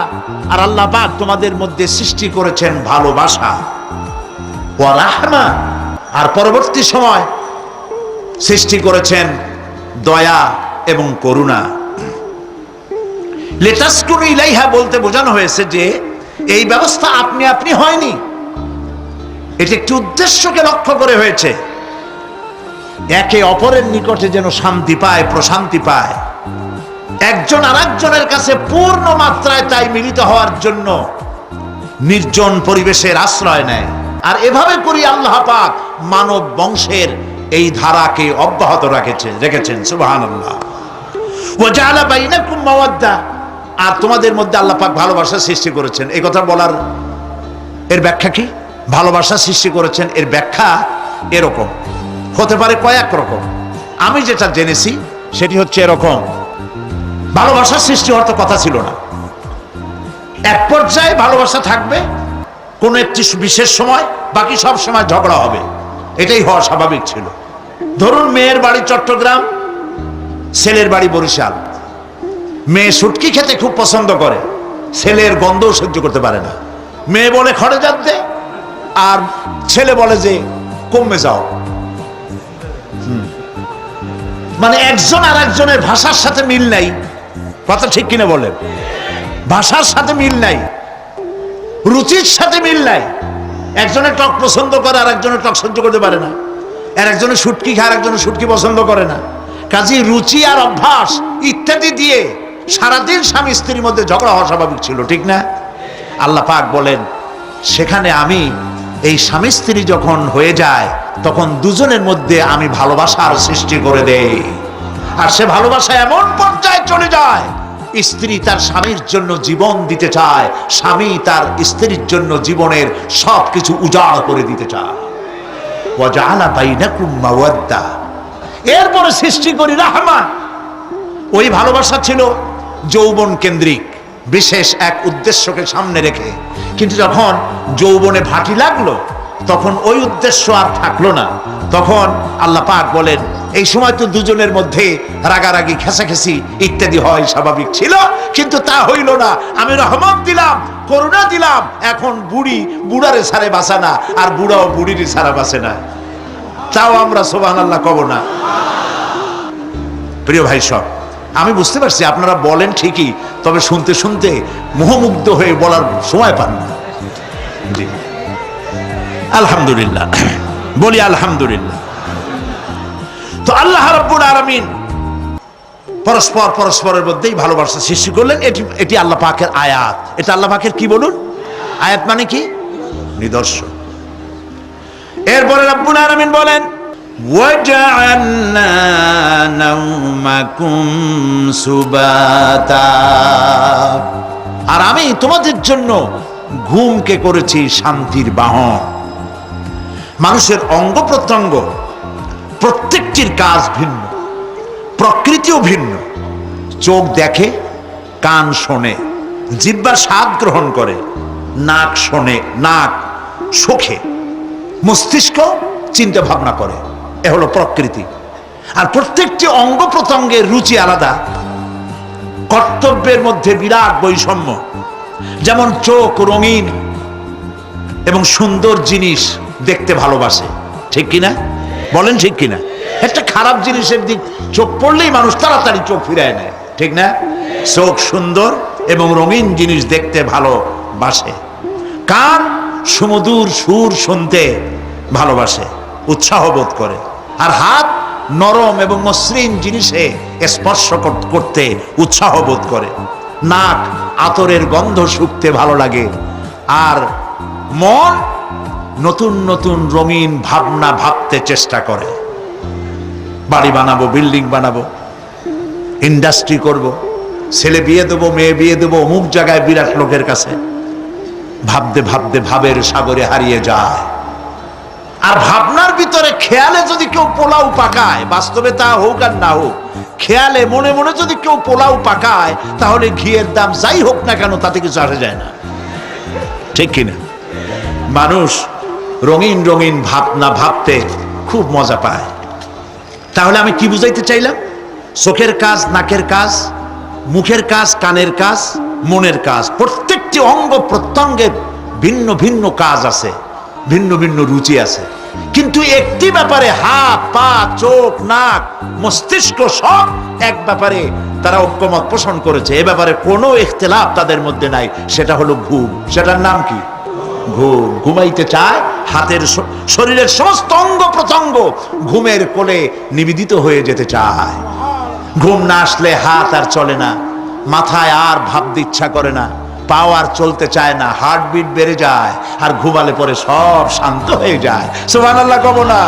আর আল্লাহ পাক তোমাদের মধ্যে সৃষ্টি করেছেন ভালোবাসা। ওয়া রাহমা, আর পরবর্তী সময় সৃষ্টি করেছেন দয়া এবং করুণা। লিতাসকুনু ইলাইহা বলতে বোঝানো হয়েছে যে এই ব্যবস্থা আপনি আপনি হয়নি, এটি একটি উদ্দেশ্যকে লক্ষ্য করে হয়েছে। একে অপরের নিকটে যেন শান্তি পায়, প্রশান্তি পায়, একজন আরেকজনের কাছে পূর্ণ মাত্রায় তাই মিলিত হওয়ার জন্য নির্জন পরিবেশের আশ্রয় নেয়। আর এভাবে করি আল্লাহ পাক মানব বংশের এই ধারাকে অব্যাহত রেখেছেন। সুবহানাল্লাহ। ওয়া জাআলা বাইনাকুম মাওয়াদ্দা, আর তোমাদের মধ্যে আল্লাহ পাক ভালোবাসা সৃষ্টি করেছেন। এই কথা বলার এর ব্যাখ্যা কি? ভালোবাসা সৃষ্টি করেছেন এর ব্যাখ্যা এরকম হতে পারে, কয়েক রকম। আমি যেটা জেনেছি সেটি হচ্ছে এরকম, ভালোবাসা সৃষ্টি হওয়ার তো কথা ছিল না। এক পর্যায়ে ভালোবাসা থাকবে কোন একটি বিশেষ সময়, বাকি সব সময় ঝগড়া হবে, এটাই হওয়া স্বাভাবিক ছিল। ধরুন মেয়ের বাড়ি চট্টগ্রাম, ছেলের বাড়ি বরিশাল। মেয়ে শুটকি খেতে খুব পছন্দ করে, ছেলের গন্ধও সহ্য করতে পারে না। মেয়ে বলে খড়ে যাচ্ছে, আর ছেলে বলে যে কমে যাও। মানে একজন আর একজনের ভাষার সাথে মিল নাই। কথা ঠিক কিনা বলেন? ভাষার সাথে মিল নাই। রুচির সাথে মিল নাই। একজনের টক পছন্দ করে আর একজনের টক সহ্য করতে পারে না, আর একজনের শুটকি খায় আর একজনের শুটকি পছন্দ করে না। কাজেই রুচি আর অভ্যাস ইত্যাদি দিয়ে সারাদিন স্বামী স্ত্রীর মধ্যে ঝগড়া হওয়া স্বাভাবিক ছিল, ঠিক না? আল্লাহ পাক বলেন সেখানে আমি এই স্বামী স্ত্রী যখন হয়ে যায় তখন দুজনের মধ্যে আমি ভালোবাসার সৃষ্টি করে দেই। আর সে ভালোবাসা এমন পর্যায়ে চলে যায়, স্ত্রী তার স্বামীর জন্য জীবন দিতে চায়, স্বামী তার স্ত্রীর জন্য জীবনের সবকিছু উজাড় করে দিতে চায়। ওয়াজআলা বাইনাকুম মাওয়াদ্দা, এরপরে সৃষ্টি করি রাহমা। ওই ভালোবাসা ছিল যৌবন কেন্দ্রিক, বিশেষ এক উদ্দেশ্যকে সামনে রেখে। কিন্তু যখন যৌবনে ভাটি লাগলো তখন ওই উদ্দেশ্য আর থাকলো না। তখন আল্লাহ পাক বলেন এই সময় তো দুজনের মধ্যে রাগারাগি খেসাখেসি ইত্যাদি হয়, স্বাভাবিক ছিল, কিন্তু তা হইল না। আমি রহমত দিলাম, করুণা দিলাম, এখন বুড়ি বুড়ারে ছাড়ে বাঁচা না, আর বুড়াও বুড়িরই ছাড়া বাঁচে না। তাও আমরা সুবহানাল্লাহ কব না? প্রিয় ভাই সব, আমি বুঝতে পারছি আপনারা বলেন ঠিকই, তবে শুনতে শুনতে মোহমুগ্ধ হয়ে বলার সময় পান না। জি আলহামদুলিল্লাহ, বলি আলহামদুলিল্লাহ। তো আল্লাহ রাব্বুল আলামিন পরস্পর পরস্পরের মধ্যেই ভালোবাসা সৃষ্টি করলেন। এটি আল্লাহ পাকের আয়াত। এটা আল্লাহ পাকের কি বলুন? আয়াত মানে কি? নিদর্শন। এরপরে রাব্বুল আলামিন বলেন ওয়াজআলনা নাওমাকুম সুবাতা, আর আমি তোমাদের জন্য ঘুমকে করেছি শান্তির বাহন। মানুষের অঙ্গ প্রত্যঙ্গ প্রত্যেকটির কাজ ভিন্ন, প্রকৃতিও ভিন্ন। চোখ দেখে, কান শোনে, জিহ্বা স্বাদ গ্রহণ করে, নাক শোনে, নাক শোখে, মস্তিষ্ক চিন্তা ভাবনা করে। এ হলো প্রকৃতি। আর প্রত্যেকটি অঙ্গ প্রত্যঙ্গের রুচি আলাদা, কর্তব্যের মধ্যে বিরাট বৈষম্য। যেমন চোখ রঙিন এবং সুন্দর জিনিস দেখতে ভালোবাসে, ঠিক কিনা? বলেন ঠিক কিনা? একটা খারাপ জিনিসের দিক চোখ পড়লেই মানুষ তাড়াতাড়ি চোখ ফিরায় নেয়, ঠিক না? চোখ সুন্দর এবং রঙিন জিনিস দেখতে ভালোবাসে। কান সুমধুর সুর শুনতে ভালোবাসে, উৎসাহ বোধ করে। আর হাত নরম এবং মসৃণ জিনিসে স্পর্শ করতে উৎসাহ বোধ করে। নাক আতরের গন্ধ শুঁকতে ভালো লাগে। আর মন নতুন নতুন রঙিন ভাবনা ভাবতে চেষ্টা করে। বাড়ি বানাবো, বিল্ডিং বানাবো, ইন্ডাস্ট্রি করব, ছেলে বিয়ে দেবো, মেয়ে বিয়ে দেবো অমুক জায়গায় বিরাট লোকের কাছে। ভাবতে ভাবতে ভাবের সাগরে হারিয়ে যায়। আর ভাবনার ভিতরে খেয়ালে যদি কেউ পোলাও পাকায়, বাস্তবে তা হোক আর না হোক, খেয়ালে মনে মনে যদি কেউ পোলাও পাকায়, তাহলে ঘিয়ের দাম যাই হোক না কেন তাতে কিছু আসে যায় না, ঠিক কিনা? মানুষ রঙিন রঙিন ভাবনা ভাবতে খুব মজা পায়। তাহলে আমি কি বুঝাইতে চাইলাম? চোখের কাজ, নাকের কাজ, মুখের কাজ, কানের কাজ, মনের কাজ, প্রত্যেকটি অঙ্গ প্রত্যঙ্গের ভিন্ন ভিন্ন কাজ আছে, ভিন্ন ভিন্ন রুচি আছে। কিন্তু একটি ব্যাপারে হাত, পা, চোখ, নাক, মস্তিষ্ক সব এক ব্যাপারে তারা ঐক্যমত পোষণ করেছে। এ ব্যাপারে কোনো ইখতিলাফ তাদের মধ্যে নাই, সেটা হলো ঘুম। সেটার নাম কি? ঘুম। ঘুমাইতে চায়, হাতের শরীরের সমস্ত অঙ্গ প্রত্যঙ্গ ঘুমের কোলে নিবেদিত হয়ে যেতে চায়। ঘুম না আসলে হাত আর চলে না, মাথায় আর ভাবতে ইচ্ছা করে না, পাও আর চলতে চায় না, হার্টবিট বেড়ে যায়। আর ঘুমালে পরে সব শান্ত হয়ে যায়। সুবহানাল্লাহ কব না?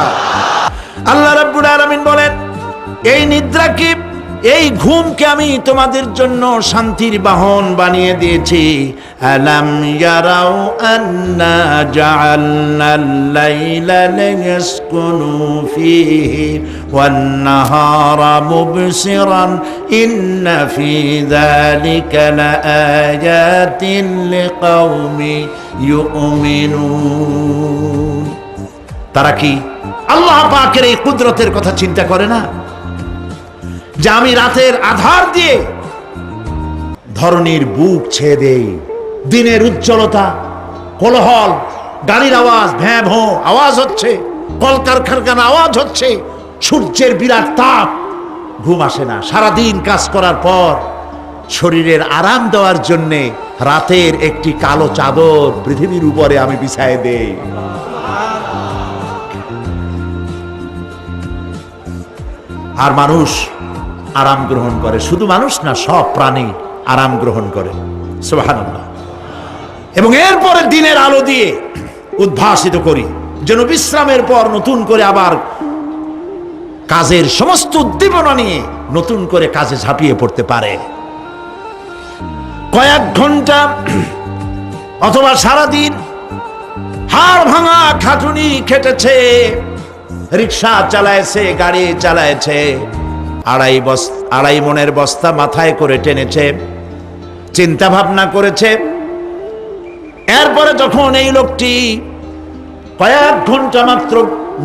আল্লাহ রাব্বুল আলামিন বলেন এই নিদ্রাকে, এই ঘুমকে আমি তোমাদের জন্য শান্তির বাহন বানিয়ে দিয়েছি। আলাম ইয়ারাউ আন্না জাআলনাল লাইলা লিয়াসকুনু ফীহি ওয়ান নাহারা মুবসিরান ইন্না ফী যালিকা লাআয়াতিন লিকাওমি ইউমিনুন। তারা কি আল্লাহ পাকের এই কুদরতের কথা চিন্তা করে না? যে আমি রাতের আধার দিয়ে ধরনীর বুক ছেয়ে দেই, দিনের উজ্জ্বলতা, কোলাহল, গাড়ির আওয়াজ, ভ্যাঁ ভোঁ আওয়াজ হচ্ছে, কলকারখানার আওয়াজ হচ্ছে, সূর্যের বিরাট তাপ, ঘুম আসে না। সারাদিন কাজ করার পর শরীরের আরাম দেওয়ার জন্যে রাতের একটি কালো চাদর পৃথিবীর উপরে আমি বিছায় দেই। আর মানুষ আরাম গ্রহণ করে, শুধু মানুষ না, সব প্রাণী আরাম গ্রহণ করে। সুবহানাল্লাহ। এবং এরপরে দিনের আলো দিয়ে উদ্ভাসিত করি, যেন বিশ্রামের পর নতুন করে আবার কাজের সমস্ত উদ্দীপনা নিয়ে নতুন করে কাজে ঝাঁপিয়ে পড়তে পারে। কয়েক ঘন্টা অথবা সারাদিন হাড় ভাঙা খাটুনি খেটেছে, রিক্সা চালায়ছে, গাড়ি চালায়ছে, আড়াই মনের বস্তা মাথায় করে টেনেছে, চিন্তা ভাবনা করেছে। এরপরে যখন এই লোকটি কয়েক ঘন্টা মাত্র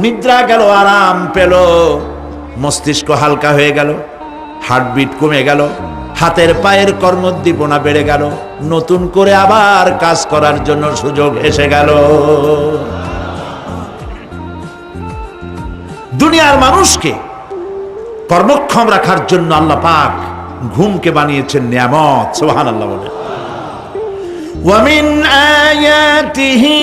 নিদ্রা গেল, আরাম পেল, মস্তিষ্ক হালকা হয়ে গেল, হার্টবিট কমে গেল, হাতের পায়ের কর্মোদ্দীপনা বেড়ে গেল, নতুন করে আবার কাজ করার জন্য সুযোগ এসে গেল। দুনিয়ার মানুষকে কর্মক্ষম রাখার জন্য আল্লাহ পাক ঘুমকে বানিয়েছেন নিয়ামত। সুবহানাল্লাহ বলে। ওয়ামিন আয়াতিহি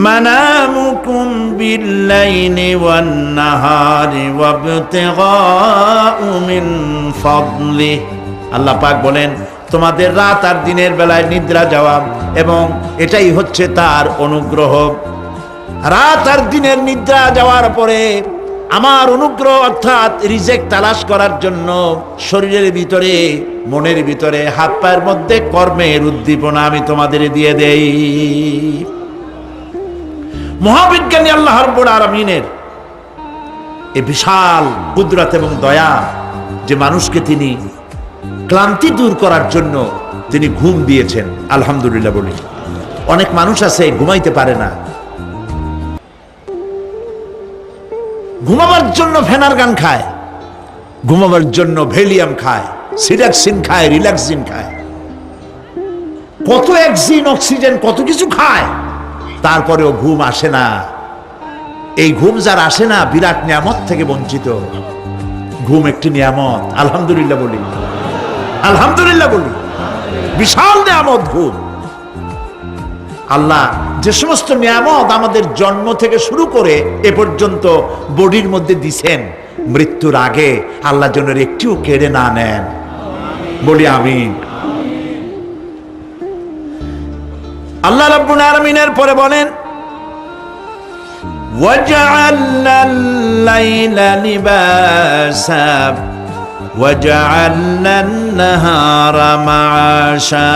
মানামুকুম বিল্লাইলি ওয়ান নাহারি ওয়াবতিগাউ মিন ফাদলিহি। আল্লাহ পাক বলেন, তোমাদের রাত আর দিনের বেলায় নিদ্রা যাওয়া, এবং এটাই হচ্ছে তার অনুগ্রহ। রাত আর দিনের নিদ্রা যাওয়ার পরে আমার অনুগ্রহ অর্থাৎ রিজেক তালাশ করার জন্য শরীরের ভিতরে, মনের ভিতরে, হাত পায়ের মধ্যে কর্মের উদ্দীপনা আমি তোমাদের দিয়ে দেই। মহাবিজ্ঞানী আল্লাহ রাব্বুল আলামিনের এই বিশাল কুদরত এবং দয়া যে মানুষকে তিনি ক্লান্তি দূর করার জন্য তিনি ঘুম দিয়েছেন, আলহামদুলিল্লাহ বলি। অনেক মানুষ আছে ঘুমাইতে পারে না, ঘুমাবার জন্য ফেনার গান খায়, ঘুমাবার জন্য ভেলিয়াম খায়, সিডাক্সিন খায়, রিল্যাক্সিন খায়, কত অক্সিজেন, অক্সিজেন, কত কিছু খায়, তারপরেও ঘুম আসে না। এই ঘুম যার আসে না, বিরাট নিয়ামত থেকে বঞ্চিত। ঘুম একটি নিয়ামত, আলহামদুলিল্লাহ বলি, আলহামদুলিল্লাহ বলি। বিশাল নিয়ামত ঘুম। আল্লাহ যে সমস্ত নিয়ামত আমাদের জন্ম থেকে শুরু করে এ পর্যন্ত বডির মধ্যে দিছেন, মৃত্যুর আগে আল্লাহ যেন একটিও কেড়ে না নেন, বলি আমিন। আল্লাহ রাব্বুল আলামিনের পরে বলেন, ওয়াজআলনাল লাইলা লিবাসা ওয়াজআলনান নাহারা মাআশা।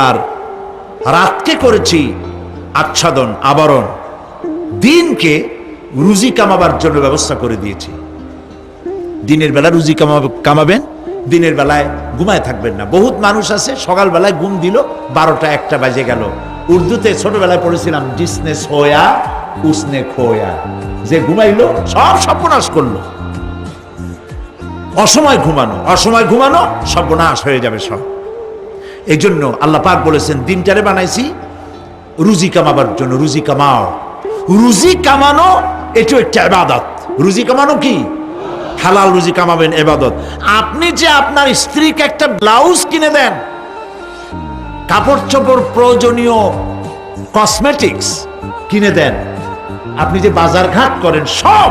আর রাতকে করেছি আচ্ছাদন, আবরণ, দিনকে রুজি কামাবার জন্য ব্যবস্থা করে দিয়েছি। দিনের বেলা রুজি কামাবেন, দিনের বেলায় ঘুমায় থাকবেন না। বহুত মানুষ আছে সকালবেলায় ঘুম দিল, 12টা 1টা বাজে গেল। উর্দুতে ছোটবেলায় পড়েছিলাম, জিসনে সোয়া উসনে খোয়া, যে ঘুমাইলো সব সর্বনাশ করলো। অসময় ঘুমানো, অসময় ঘুমানো সর্বনাশ হয়ে যাবে সব। এই জন্য আল্লাহ পাক বলেছেন, দিনটারে বানাইছি রুজি কামাবার জন্য। রুজি কামাও, রুজি কামানো এটা একটা ইবাদত। রুজি কামানো কি? হালাল রুজি কামাবেন, ইবাদত। আপনি যে আপনার স্ত্রীকে একটা ব্লাউজ কিনে দেন, কাপড় চোপড়, প্রয়োজনীয় কসমেটিক্স কিনে দেন, আপনি যে বাজার ঘাট করেন, সব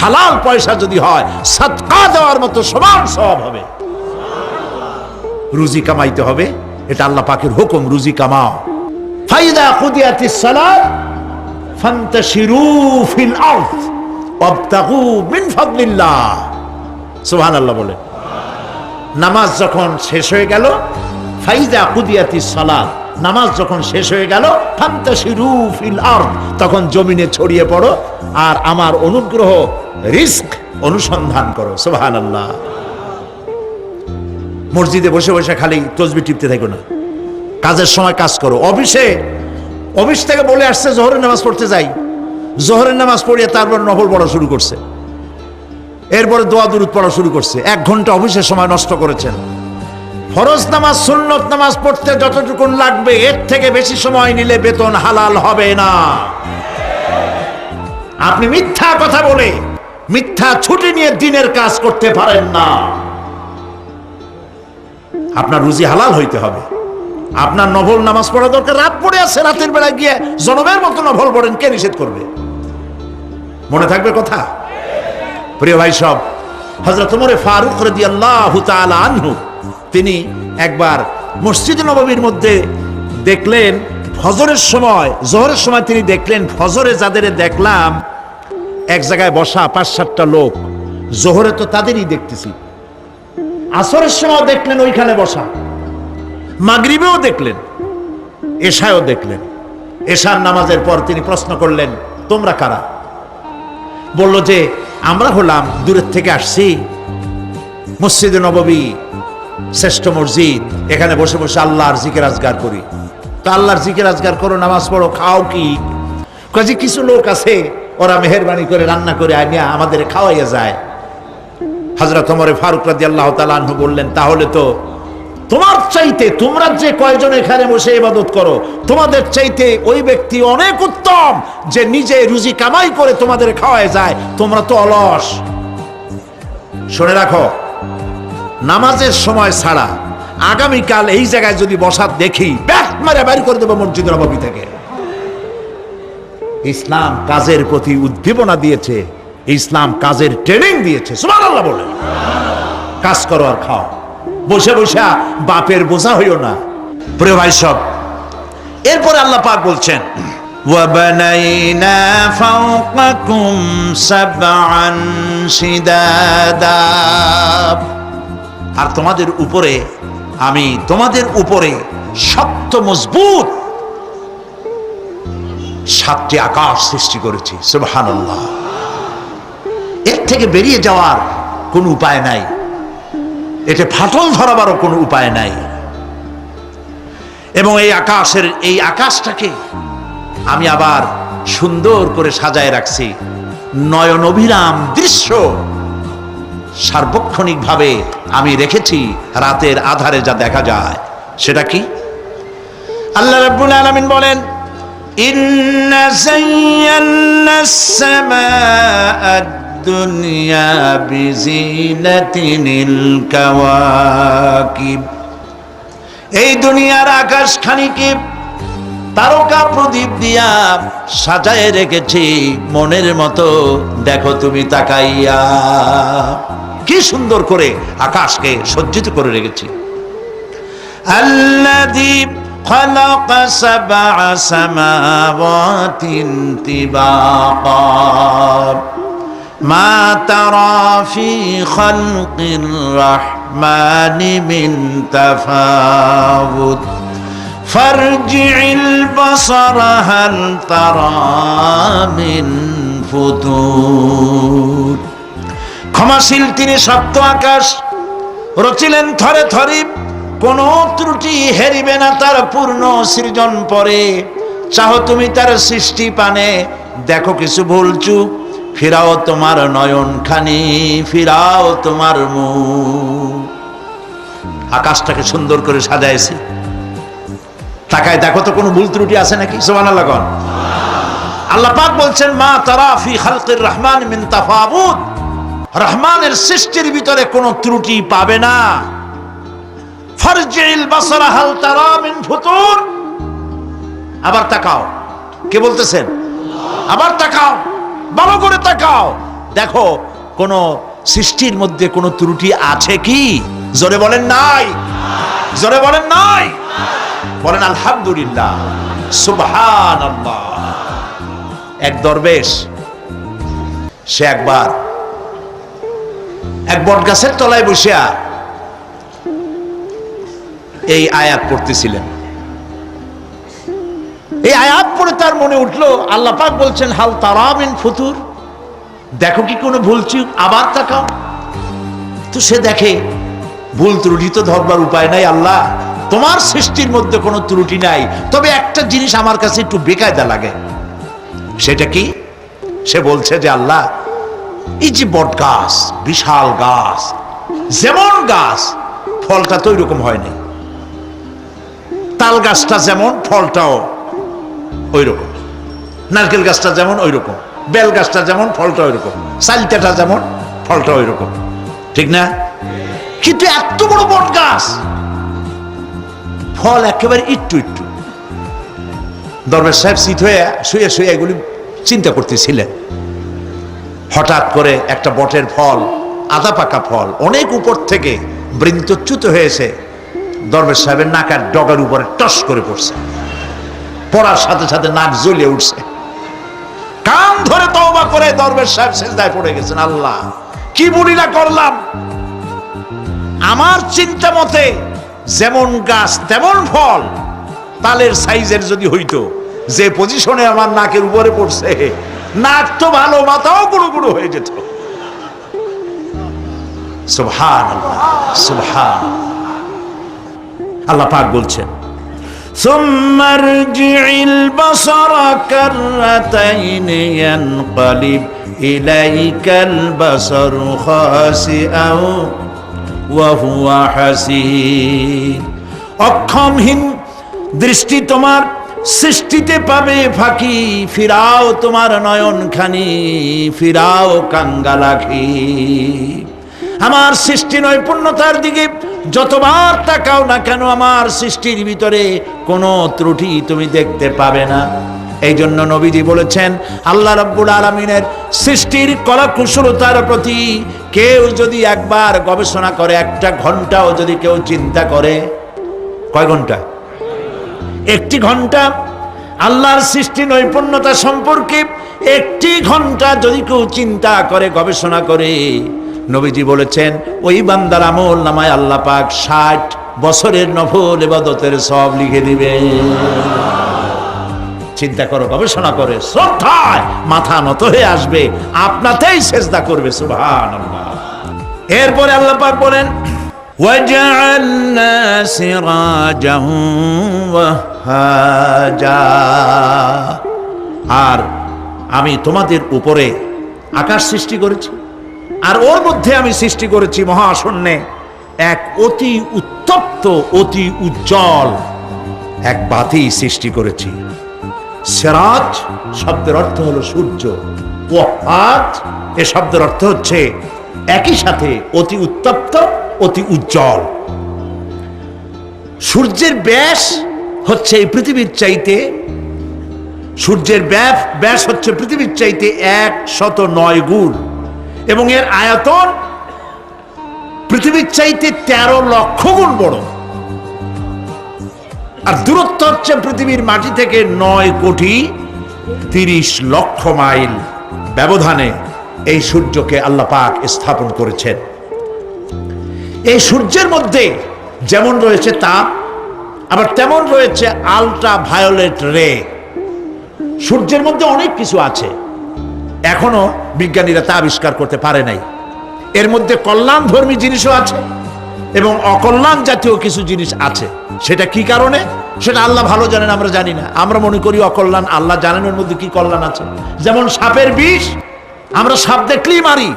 হালাল পয়সা যদি হয়, সাদকা দেওয়ার মতো সমান সওয়াব হবে। রুজি কামাইতে হবে, এটা আল্লাহ পাকের হুকুম, রুজি কামাও। ফাইদা কুদিয়াতিস সালাত ফান্তাশিরু ফিল আরদ ওয়াবতাগু মিন ফাদলিল্লাহ। সুবহানাল্লাহ বলে। নামাজ যখন শেষ হয়ে গেল, ফাইদা কুদিয়াতিস সালাত, নামাজ যখন শেষ হয়ে গেল, ফান্তাশিরু ফিল আরদ, তখন জমিনে ছড়িয়ে পড়ো আর আমার অনুগ্রহ, রিস্ক অনুসন্ধান করো। সুবহানাল্লাহ। মসজিদে বসে বসে খালি তসবিহ টিপতে থাকো না, কাজের সময় কাজ করো। অফিস থেকে বলে আসছে জোহরের নামাজ পড়তে যাই, জোহরের নামাজ পড়িয়ে তারপর নফল পড়া শুরু করছে, এরপরে দোয়া দুরূদ পড়া শুরু করছে। 1 ঘন্টা অফিসের সময় নষ্ট করেছেন। ফরজ নামাজ, সুন্নত নামাজ পড়তে যতটুকুন লাগবে, এর থেকে বেশি সময় নিলে বেতন হালাল হবে না। আপনি মিথ্যা কথা বলে, মিথ্যা ছুটি নিয়ে দিনের কাজ করতে পারেন না। আপনার রুজি হালাল হইতে হবে। আপনার নফল নামাজ পড়া দরকার, রাত পড়ে আছে, রাতের বেলা গিয়ে জনমের মতো নফল পড়েন, কে নিষেধ করবে? মনে থাকবে কথা? প্রিয় ভাই সব, হযরত ওমর ফারুক রাদিয়াল্লাহু তাআলা আনহু তিনি একবার মসজিদ নববীর মধ্যে দেখলেন ফজরের সময়, জোহরের সময় তিনি দেখলেন ফজরে যাদের দেখলাম এক জায়গায় বসা ৫-৭টা লোক, জোহরে তো তাদেরই দেখতেছি, আসরের সময় দেখলেন ওইখানে বসা, মাগরিবেও দেখলেন, এশায়ও দেখলেন। এশার নামাজের পর তিনি প্রশ্ন করলেন, তোমরা কারা? বলল যে আমরা হলাম দূরের থেকে আসছি, মসজিদে নববী শ্রেষ্ঠ মসজিদ, এখানে বসে বসে আল্লাহর জিকির আজগার করি। তো আল্লাহর জিকির আজগার করো, নামাজ পড়ো, খাও কি? কাজে কিছু লোক আছে ওরা মেহেরবানি করে রান্না করে আনিয়া আমাদের খাওয়াইয়া যায়। হযরত ওমর ফারুক রাদিয়াল্লাহু তাআলা আনহু বললেন, তাহলে তো তোমার চাইতে, তোমরা যে কয়জন এখানে বসে ইবাদত করো, তোমাদের চাইতে ওই ব্যক্তি অনেক উত্তম যে নিজে রুজি কামাই করে তোমাদের খাওয়ায় যায়, তোমরা তো অলস। শুনে রাখো, নামাজের সময় ছাড়া আগামীকাল এই জায়গায় যদি বসা দেখি, ব্যাট মারে বাইর করে দেবো মসজিদ নববী থেকে। ইসলাম কাজের প্রতি উদ্দীপনা দিয়েছে, ইসলাম কাজের ট্রেনিং দিয়েছে। সুবহানাল্লাহ বলে কাজ করো আর খাও, বসে বসে বাপের বোঝা হইও না। প্রিয় ভাই সব, এরপরে আল্লাহ পাক বলছেন, ওয়াবানাইনা ফাওকাকুম সাবআন শিদাদা, আর তোমাদের উপরে আমি তোমাদের উপরে শক্ত মজবুত 7টি আকাশ সৃষ্টি করেছি। সুবহানাল্লাহ। এর থেকে বেরিয়ে যাওয়ার কোনো উপায় নাই, এতে ফাটল ধরাবারও কোনো উপায় নাই। এবং এই আকাশটাকে আমি আবার সুন্দর করে সাজায় রাখছি, নয়ন অভিরাম দৃশ্য সার্বক্ষণিক ভাবে আমি রেখেছি, রাতের আধারে যা দেখা যায়। সেটা কি? আল্লাহ রাব্বুল আলামিন বলেন, ইন্না যায়্যানাস সামাআদ দুনিয়া বিজিনাতিনিল কাওয়াকিব, এই দুনিয়ার আকাশ খানিকে তারকা প্রদীপ দিয়া সাজায় রেখেছি মনের মতো। দেখো তুমি তাকাইয়া, কি সুন্দর করে আকাশকে সজ্জিত করে রেখেছি। আল্লাযী খালাকা সাবআ সামাওয়াতিন তিবাকা মা তারা ফি খালকির রাহমানি মিন তাফাউত ফারজি'ল বাসারা হাল তারা মিন ফুতুর। ক্ষমাশীল তিনি, সপ্ত আকাশ রচিলেন থরে থরে, কোন ত্রুটি হেরিবে না তার পূর্ণ সৃজন পরে। চাহো তুমি তার সৃষ্টি পানে, দেখো কিছু ভুল চুক, ফিরাও তোমার নয়ন খানি, ফিরাও তোমার মুখ। আকাশটাকে সুন্দর করে সাজাইছি, তাকায় দেখো তো কোনো ভুল ত্রুটি আছে নাকি? সুবহানাল্লাহ। আল্লাহ পাক বলছেন, মা তারা ফি খালকির রহমান মিন তাফাউত, রহমানের সৃষ্টির ভিতরে কোনো ত্রুটি পাবে না। ফারজিল বাসারা হাল তারা মিন ফুতুর, আবার তাকাও। কে বলতেছেন? আবার তাকাও, ভালো করে তাকাও, দেখো কোন সৃষ্টির মধ্যে কোনো ত্রুটি আছে কি? জোরে বলেন নাই, জোরে বলেন নাই, বলেন আলহামদুলিল্লাহ, সুবহানাল্লাহ। এক দরবেশ, সে একবার এক বট গাছের তলায় বসিয়া এই আয়াত পড়তেছিলেন। এই আয়াত পড়ে তার মনে উঠলো, আল্লাহ পাক বলছেন হাল তারা মিন ফুতুর, দেখো কি কোনো ভুল চুক, আবার তাকাও। তো সে দেখে ভুল ত্রুটি তো ধরবার উপায় নাই, আল্লাহ তোমার সৃষ্টির মধ্যে কোনো ত্রুটি নাই, তবে একটা জিনিস আমার কাছে একটু বেকায়দা লাগে। সেটা কি? সে বলছে যে আল্লাহ, এই যে বট গাছ, বিশাল গাছ, যেমন গাছ ফলটা তো ওইরকম হয়নি, তাল গাছটা যেমন ফলটাও ওই রকম, নারকেল গাছটা যেমন ওই রকম, বেল গাছটা যেমন ফলটা ওই রকম, চালতাটা যেমন ফলটা ওই রকম, ঠিক না? কিন্তু এত বড় বট গাছ ফল একেবারে একটু একটু। দরবেশ সাহেব চিত হয়ে শুয়ে শুয়ে এগুলি চিন্তা করতেছিলেন। হঠাৎ করে একটা বটের ফল, আধা পাকা ফল, অনেক উপর থেকে বৃন্তচ্যুত হয়েছে দরবেশ সাহেবের নাকের ডগার উপরে টস করে পড়ছে। পড়ার সাথে সাথে নাক জ্বলে উঠছে। কান ধরে তওবা করে দরবেশ সাহেব সিজদায় পড়ে গেছেন। আল্লাহ, কি বুড়িরা করলাম! আমার চিন্তা মতে যেমন গাছ তেমন ফল, তালের সাইজের যদি হইতো, যে পজিশনে আমার নাকের উপরে পড়ছে, নাক তো ভালো, মাথাও গুঁড়ো গুঁড়ো হয়ে যেত। সুবহানাল্লাহ, সুবহানাল্লাহ। আল্লাহ পাক বলছেন, ثم ارجع البصر كرتين ينقلب إليك البصر خاسئا وهو حسير। অক্ষমহীন দৃষ্টি তোমার সৃষ্টিতে পাবে ফাঁকি, ফিরাও তোমার নয়নখানি, ফিরাও কাঙ্গালাখি। আমার সৃষ্টি নৈপুণ্যতার দিকে যতবার তাকাও না কেন, আমার সৃষ্টির ভিতরে কোনো ত্রুটি তুমি দেখতে পাবে না। এই জন্য নবীজি বলেছেন, আল্লাহ রাব্বুল আলামিনের সৃষ্টির কলাকুশলতার প্রতি কেউ যদি একবার গবেষণা করে, একটা ঘন্টাও যদি কেউ চিন্তা করে, কয় ঘন্টা? একটি ঘন্টা আল্লাহর সৃষ্টি নৈপুণ্যতা সম্পর্কে একটি ঘন্টা যদি কেউ চিন্তা করে, গবেষণা করে, নবীজি বলেছেন ওই বান্দার আমল নামায় আল্লাহ পাক 60 বছরের নফল ইবাদতের সওয়াব লিখে দিবে। চিন্তা করো, গবেষণা করে, শ্রদ্ধায় মাথা নত হয়ে আসবে, আপনাতেই সেজদা করবে। সুবহানাল্লাহ। এরপরে আল্লাহ পাক বলেন, ওয়াজআলনা সিরাজান ওয়াহাজা। আর আমি তোমাদের উপরে আকাশ সৃষ্টি করেছি, আর ওর মধ্যে আমি সৃষ্টি করেছি মহাশূন্যে এক অতি উত্তপ্ত, অতি উজ্জ্বল এক বাতি সৃষ্টি করেছি। সিরাজ শব্দের অর্থ হলো সূর্য, ওয়াহাজ এ শব্দের অর্থ হচ্ছে একই সাথে অতি উত্তপ্ত, অতি উজ্জ্বল। সূর্যের ব্যাস হচ্ছে এই পৃথিবীর চাইতে, সূর্যের ব্যাস হচ্ছে পৃথিবীর চাইতে 109 গুণ, এবং এর আয়তন পৃথিবীর চাইতে 13 লক্ষ গুণ বড়। আর দূরত্ব হচ্ছে পৃথিবীর মাটি থেকে 9,30,00,000 মাইল ব্যবধানে এই সূর্যকে আল্লাহ পাক স্থাপন করেছেন। এই সূর্যের মধ্যে যেমন রয়েছে তাপ, আবার তেমন রয়েছে আলট্রা ভায়োলেট রে। সূর্যের মধ্যে অনেক কিছু আছে, এখনো বিজ্ঞানীরা তা আবিষ্কার করতে পারে নাই। এর মধ্যে কল্যাণধর্মী জিনিসও আছে এবং অকল্যাণ জাতীয় কিছু জিনিস আছে। সেটা কি কারণে, সেটা আল্লাহ ভালো জানেন, আমরা জানি না। আমরা মনে করি অকল্যাণ, আল্লাহ জানেন ওর মধ্যে কি কল্যাণ আছে। যেমন সাপের বিষ, আমরা সাপ দেখলেই মারি,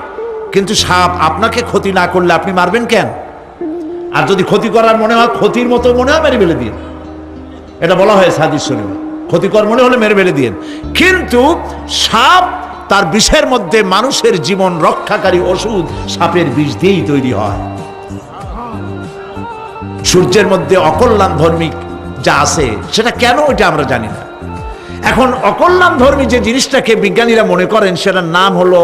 কিন্তু সাপ আপনাকে ক্ষতি না করলে আপনি মারবেন কেন? আর যদি ক্ষতি করার মনে হয়, ক্ষতির মতো মনে হয়, মেরে ফেলে দিন। এটা বলা হয়েছে হাদিস শরীফে, ক্ষতিকর মনে হলে মেরে ফেলে দিন। কিন্তু সাপ তার বিষের মধ্যে মানুষের জীবন রক্ষাকারী ওষুধ সাপের বিষ দিয়েই তৈরি হয়। সূর্যের মধ্যে অকল্যাণ ধর্মী যা আছে সেটা কেন, এটা আমরা জানি না। এখন অকল্যাণ ধর্মী যে জিনিসটাকে বিজ্ঞানীরা মনে করেন, সেটার নাম হলো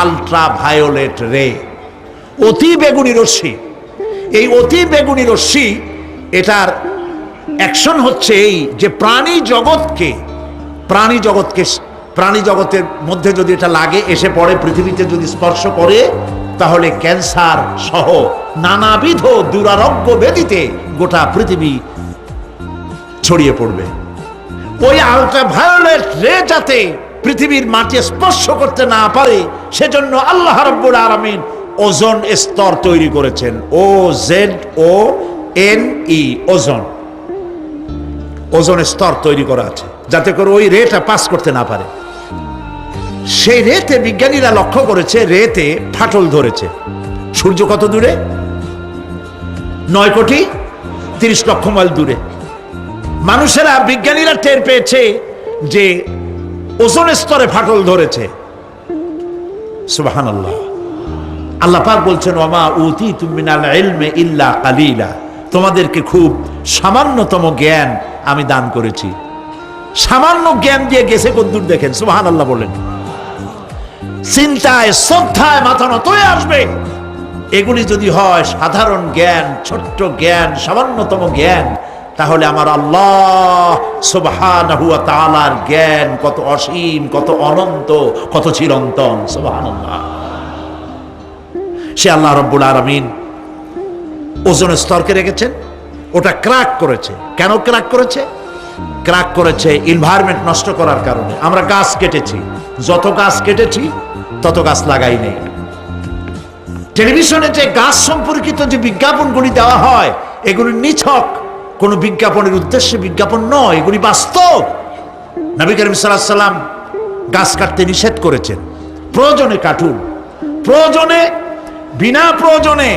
আলট্রা ভায়োলেট রে, অতি বেগুনি রশ্মি। এই অতি বেগুনি রশ্মি, এটার অ্যাকশন হচ্ছে এই যে প্রাণী জগতের মধ্যে যদি এটা লাগে, এসে পড়ে, পৃথিবীতে যদি স্পর্শ করে, তাহলে ক্যান্সার সহ নানাবিধ দুরারোগ্য ব্যাধিতে গোটা পৃথিবী ছড়িয়ে পড়বে। ওই আলট্রা ভায়োলেট রে যাতে পৃথিবীর মাটি স্পর্শ করতে না পারে, সেজন্য আল্লাহ রাব্বুল আলামিন ওজোন স্তর তৈরি করেছেন। OZONE, ওজোন স্তর তৈরি করা আছে, যাতে করে ওই রেটা পাস করতে না পারে। সেই রেতে বিজ্ঞানীরা লক্ষ্য করেছে, রেতে ফাটল ধরেছে। সূর্য কত দূরে? 9,30,00,000 মাইল দূরে। মানুষেরা, বিজ্ঞানীরা টের পেয়েছে যে ওজোন স্তরে ফাটল ধরেছে। সুবহানাল্লাহ। আল্লাহ পাক বলছেন, ওয়ামা উতীতুম মিনাল ইলমি ইল্লা কালিলা, তোমাদেরকে খুব সামান্যতম জ্ঞান আমি দান করেছি। সামান্য জ্ঞান দিয়ে গেছে কদ্দুর দেখেন, সুবহানাল্লাহ বলেন। চিন্তায় শ্রদ্ধায় মাথা নত হয়ে আসবে। এগুলি যদি হয় সাধারণ জ্ঞান, ছোট্ট জ্ঞান, সামান্যতম জ্ঞান, তাহলে আমার আল্লাহ সুবহানাহু ওয়া তাআলার জ্ঞান কত অসীম, কত অনন্ত, কত চিরন্তন। সুবহানাল্লাহ। সে আল্লাহ রাব্বুল আলামিন ওজনের স্তরকে রেখেছেন, ওটা ক্র্যাক করেছে। কেন ক্র্যাক করেছে? ক্র্যাক করেছে এনভায়রনমেন্ট নষ্ট করার কারণে। আমরা গাছ কেটেছি, যত গাছ কেটেছি তত গাছ লাগাই নেই। টেলিভিশনে যে গাছ সম্পর্কিত যে বিজ্ঞাপনগুলি দেওয়া হয়, এগুলি নিছক কোন বিজ্ঞাপনের উদ্দেশ্যে বিজ্ঞাপন নয়, এগুলি বাস্তব। নবী করিম সাল্লাল্লাহু আলাইহি ওয়াসাল্লাম গাছ কাটতে নিষেধ করেছেন। প্রয়োজনে কাটুন, প্রয়োজনে, বিনা প্রয়োজনে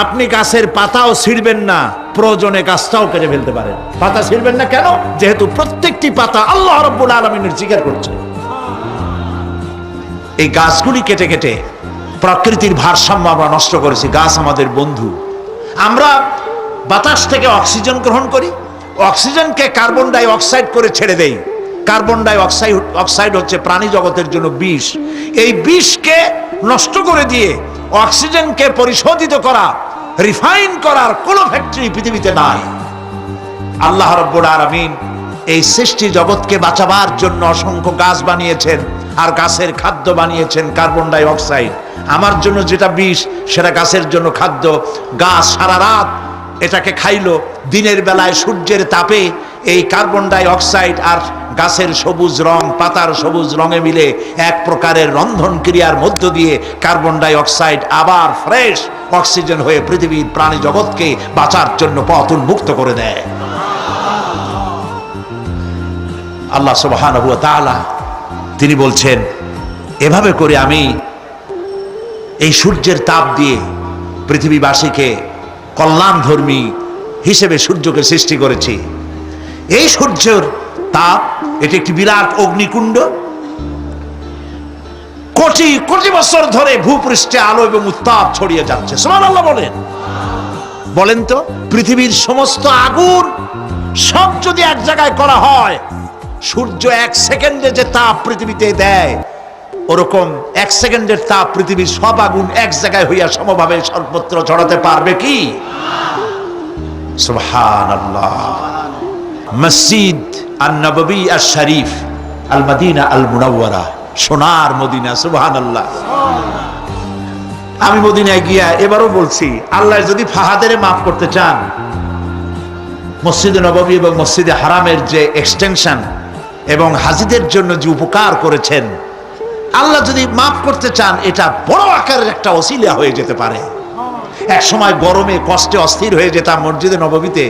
আপনি গাছের পাতাও ছিঁড়বেন না, প্রয়োজনে গাছটাও কেটে ফেলতে পারেন। পাতা ছিঁড়বেন না কেন? যেহেতু প্রত্যেকটি পাতা আল্লাহ রাব্বুল আলামিনের জিকির করছে। এই গাছগুলি কেটে কেটে প্রকৃতির ভারসাম্য আমরা নষ্ট করেছি। গাছ আমাদের বন্ধু। আমরা বাতাস থেকে অক্সিজেন গ্রহণ করি, অক্সিজেনকে কার্বন ডাই অক্সাইড করে ছেড়ে দেই। কার্বন ডাই অক্সাইড হচ্ছে প্রাণী জগতের জন্য বিষ। এই বিষকে নষ্ট করে দিয়ে অক্সিজেনকে পরিশোধিত করা, রিফাইন করার কোন ফ্যাক্টরি পৃথিবীতে নাই। আল্লাহ রাব্বুল আলামিন এই সৃষ্টি জগৎকে বাঁচাবার জন্য অসংখ্য গাছ বানিয়েছেন, আর গাছের খাদ্য বানিয়েছেন কার্বন ডাই অক্সাইড। আমার জন্য যেটা বিষ, সেটা গাছের জন্য খাদ্য। গাছ সারা রাত এটাকে খাইলো, দিনের বেলায় সূর্যের তাপে এই কার্বন ডাই অক্সাইড আর গাছের সবুজ রং, পাতার সবুজ রঙে মিলে এক প্রকারের রন্ধন ক্রিয়ার মধ্য দিয়ে কার্বন ডাই অক্সাইড আবার ফ্রেশ অক্সিজেন হয়ে পৃথিবীর প্রাণী জগৎকে বাঁচার জন্য পথ উন্মুক্ত করে দেয়। আল্লাহ সুবহানাহু ওয়া তাআলা তিনি বলছেন, এভাবে করে আমি এই সূর্যের তাপ দিয়ে পৃথিবীবাসীকে কল্যাণধর্মী হিসেবে সূর্যকে সৃষ্টি করেছি। এই সূর্যের তাপ, এটি একটি বিরাট অগ্নিকুণ্ড। কোটি কোটি বছর ধরে ভূপৃষ্ঠে আলো এবং উত্তাপ ছড়িয়ে যাচ্ছে। সুবহানাল্লাহ বলেন। বলেন তো, পৃথিবীর সমস্ত আগুন সব যদি এক জায়গায় করা হয়, সূর্য এক সেকেন্ডে যে তাপ পৃথিবীতে দেয়, ওরকম এক সেকেন্ডের তাপ পৃথিবীর সব আগুন এক জায়গায় হইয়া সমভাবে সর্বত্র ছড়াতে পারবে কি? সুবহানাল্লাহ। মসজিদ আন-নববী আশ-শরীফ, আল মদিনা আল মুনাওয়ারা, সোনার মদিনা। সুবহানাল্লাহ। আমি মদিনায় গিয়া এবারও বলছি, আল্লাহ যদি ফাহাদের মাফ করতে চান, মসজিদে নববী এবং মসজিদে হারামের যে এক্সটেনশন এবং হাজিদের জন্য যে উপকার করেছেন, আল্লাহ যদি মাফ করতে চান, এটা বড় আকারের একটা ওসিলা হয়ে যেতে পারে। এক সময় গরমে কষ্টে অস্থির হয়ে যেতাম মসজিদে নববীতে,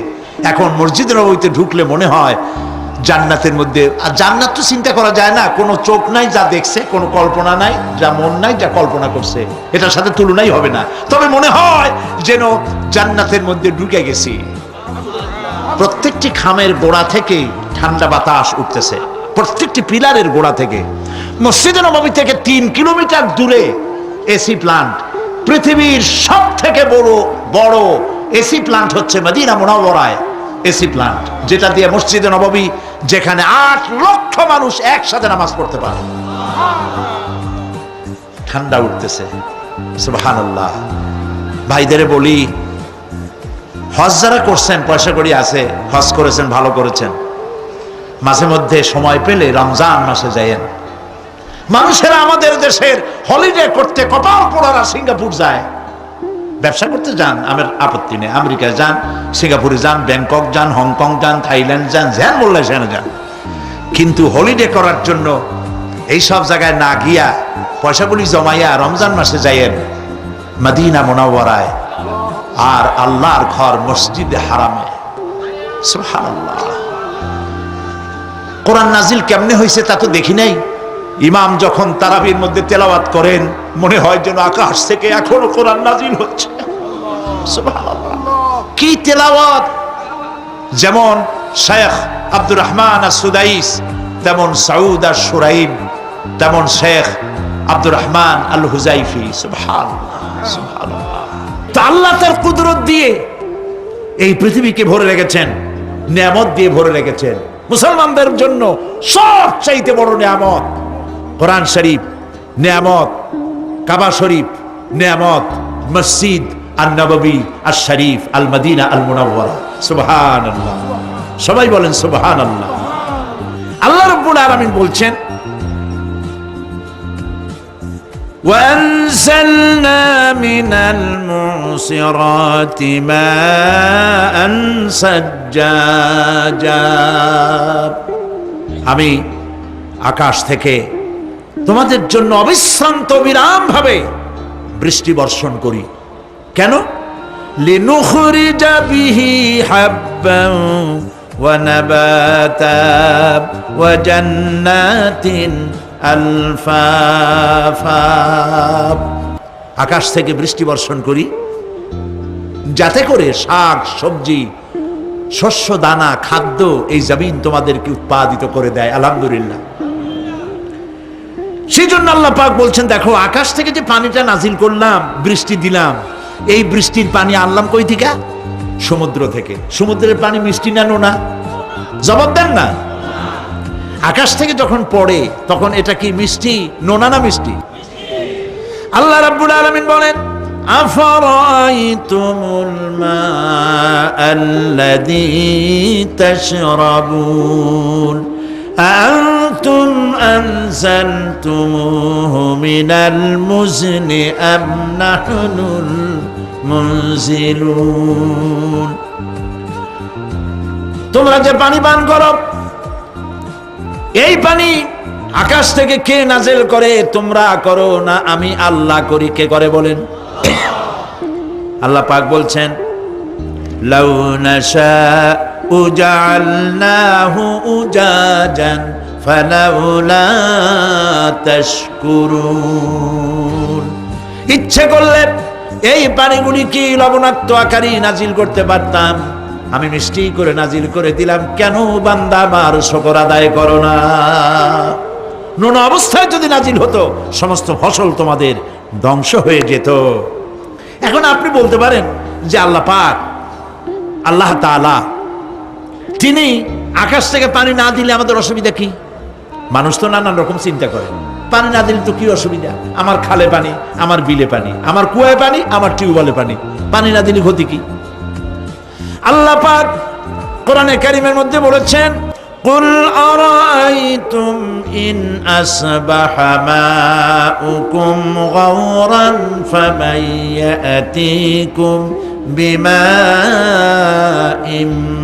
এখন মসজিদে নববীতে ঢুকলে মনে হয় জান্নাতের মধ্যে। আর জান্নাত তো চিন্তা করা যায় না, কোনো চোখ নাই যা দেখছে, কোনো কল্পনা নাই, যা মন নাই যা কল্পনা করছে, এটার সাথে তুলনাই হবে না। তবে মনে হয় যেন জান্নাতের মধ্যে ঢুকে গেছি। প্রত্যেকটি খামের গোড়া থেকে ঠান্ডা বাতাস উঠতেছে, প্রত্যেকটি পিলারের গোড়া থেকে। মসজিদে নববী থেকে 3 কিলোমিটার দূরে এসি প্লান্ট। পৃথিবীর সব থেকে বড় এসি প্লান্ট হচ্ছে মদিনা মুনাওয়ারায় এসি প্লান্ট, যেটা দিয়ে মসজিদে নববী, যেখানে 8 লক্ষ মানুষ একসাথে নামাজ পড়তে পারে। ঠান্ডা উঠতেছে। সুবহানাল্লাহ। ভাইদের বলি, হজ যারা করছেন, পয়সা কড়ি আছে, হজ করেছেন, ভালো করেছেন, মাঝে মধ্যে সময় পেলে রমজান মাসে যায়েন। মানুষেরা আমাদের দেশের হলিডে করতে কপাল পোড়ারা সিঙ্গাপুর যায়, ব্যবসা করতে যান, আমার আপত্তি নেই। আমেরিকায় যান, সিঙ্গাপুরে যান, ব্যাংকক যান, হংকং যান, থাইল্যান্ড যান, যেন বললে সেখানে যান। কিন্তু হলিডে করার জন্য এই সব জায়গায় না গিয়া পয়সাগুলি জমাইয়া রমজান মাসে যাইয়েন মদিনা মুনাওয়ারায়, আর আল্লাহর ঘর মসজিদে হারামে। সুবহানাল্লাহ। কোরআন নাজিল কেমনে হয়েছে তা তো দেখি নাই। ইমাম যখন তারাবির মধ্যে তেলাওয়াত করেন, মনে হয় যেন আকাশ থেকে এখনো কোরআন নাজিল হচ্ছে। সুবহানাল্লাহ। কি তেলাওয়াত! যেমন শেখ আব্দুর রহমান আস-সুদাইস, তেমন সাউদ আশ-শুরাইব, তেমন শেখ আব্দুর রহমান আল হুজাইফি। সুবহানাল্লাহ, সুবহানাল্লাহ। তা আল্লাহ তার কুদরত দিয়ে এই পৃথিবীকে ভরে রেখেছেন, নিয়ামত দিয়ে ভরে রেখেছেন। মুসলমানদের জন্য সবচাইতে বড় নিয়ামত কোরআন শরীফ নিয়ামত, কাবা শরীফ নিয়ামত, মসজিদ আন নববী আল শরীফ আল মদিনা আল মুনাওয়ারা। সুবহানাল্লাহ, সবাই বলেন সুবহানাল্লাহ। আল্লাহ রাব্বুল আলামিন বলছেন, وأنزلنا من المعصرات ماء ثجاجا। আমি আকাশ থেকে তোমাদের জন্য অবিশ্রান্ত বিরাম ভাবে বৃষ্টি বর্ষণ করি। কেন? লিনুখরিজা বিহি হাব্বান ওয়া নাবাতা ওয়া জান্নাতিন আলফাফা। আকাশ থেকে বৃষ্টি বর্ষণ করি যাতে করে শাক সবজি শস্য দানা খাদ্য এই জমিন তোমাদেরকে উৎপাদিত করে দেয়। আলহামদুলিল্লাহ। সেই জন্য আল্লাহ পাক বলছেন, দেখো আকাশ থেকে যে পানিটা নাজিল করলাম, বৃষ্টি দিলাম, এই বৃষ্টির পানি আনলাম কই থেকে? সমুদ্র থেকে। সমুদ্রের পানি মিষ্টি না নোনা? জবাব দেন না। আকাশ থেকে যখন পড়ে তখন এটা কি মিষ্টি, নোনা না মিষ্টি? আল্লাহ রাব্বুল আলামিন বলেন, আফারাইতুমুল মাআল্লাযী তাশরাবুন আনতুম আনজালতুমুহু মিনাল মুজনি আম নাহনুল মুনজিলুন। তোমরা যে পানি পান করো, এই পানি আকাশ থেকে কে নাজিল করে? তোমরা করো না, আমি আল্লাহ করি। কে করে বলেন? আল্লাহ পাক বলছেন, লাউ নাশাউ জাআলনাহু উজাজান ফালাউলা তাশকুরুন। ইচ্ছে করলে এই পানিগুলি কি লবণাক্ত আকারে নাজিল করতে পারতাম, আমি মিষ্টি করে নাজিল করে দিলাম। কেন বান্দা আমার শুকর আদায় করো না? নোনা অবস্থায় যদি নাজিল হতো সমস্ত ফসল তোমাদের ধ্বংস হয়ে যেত। এখন আপনি বলতে পারেন যে আল্লাহ পাক, আল্লাহ তাআলা তিনি আকাশ থেকে পানি না দিলে আমাদের অসুবিধা কি? মানুষ তো নানান রকম চিন্তা করে, পানি না দিলে তো কি অসুবিধা? আমার খালে পানি, আমার বিলে পানি, আমার কুয়ায় পানি, আমার টিউবওয়েলে পানি, পানি না দিলে ক্ষতি কি? আল্লাহ পাক কোরআনে কারীমের মধ্যে বলেছেন, কুল আরাআইতুম ইন আসবাহা মাউকুম গাওরান ফামান ইয়াতিকুম বিমাইম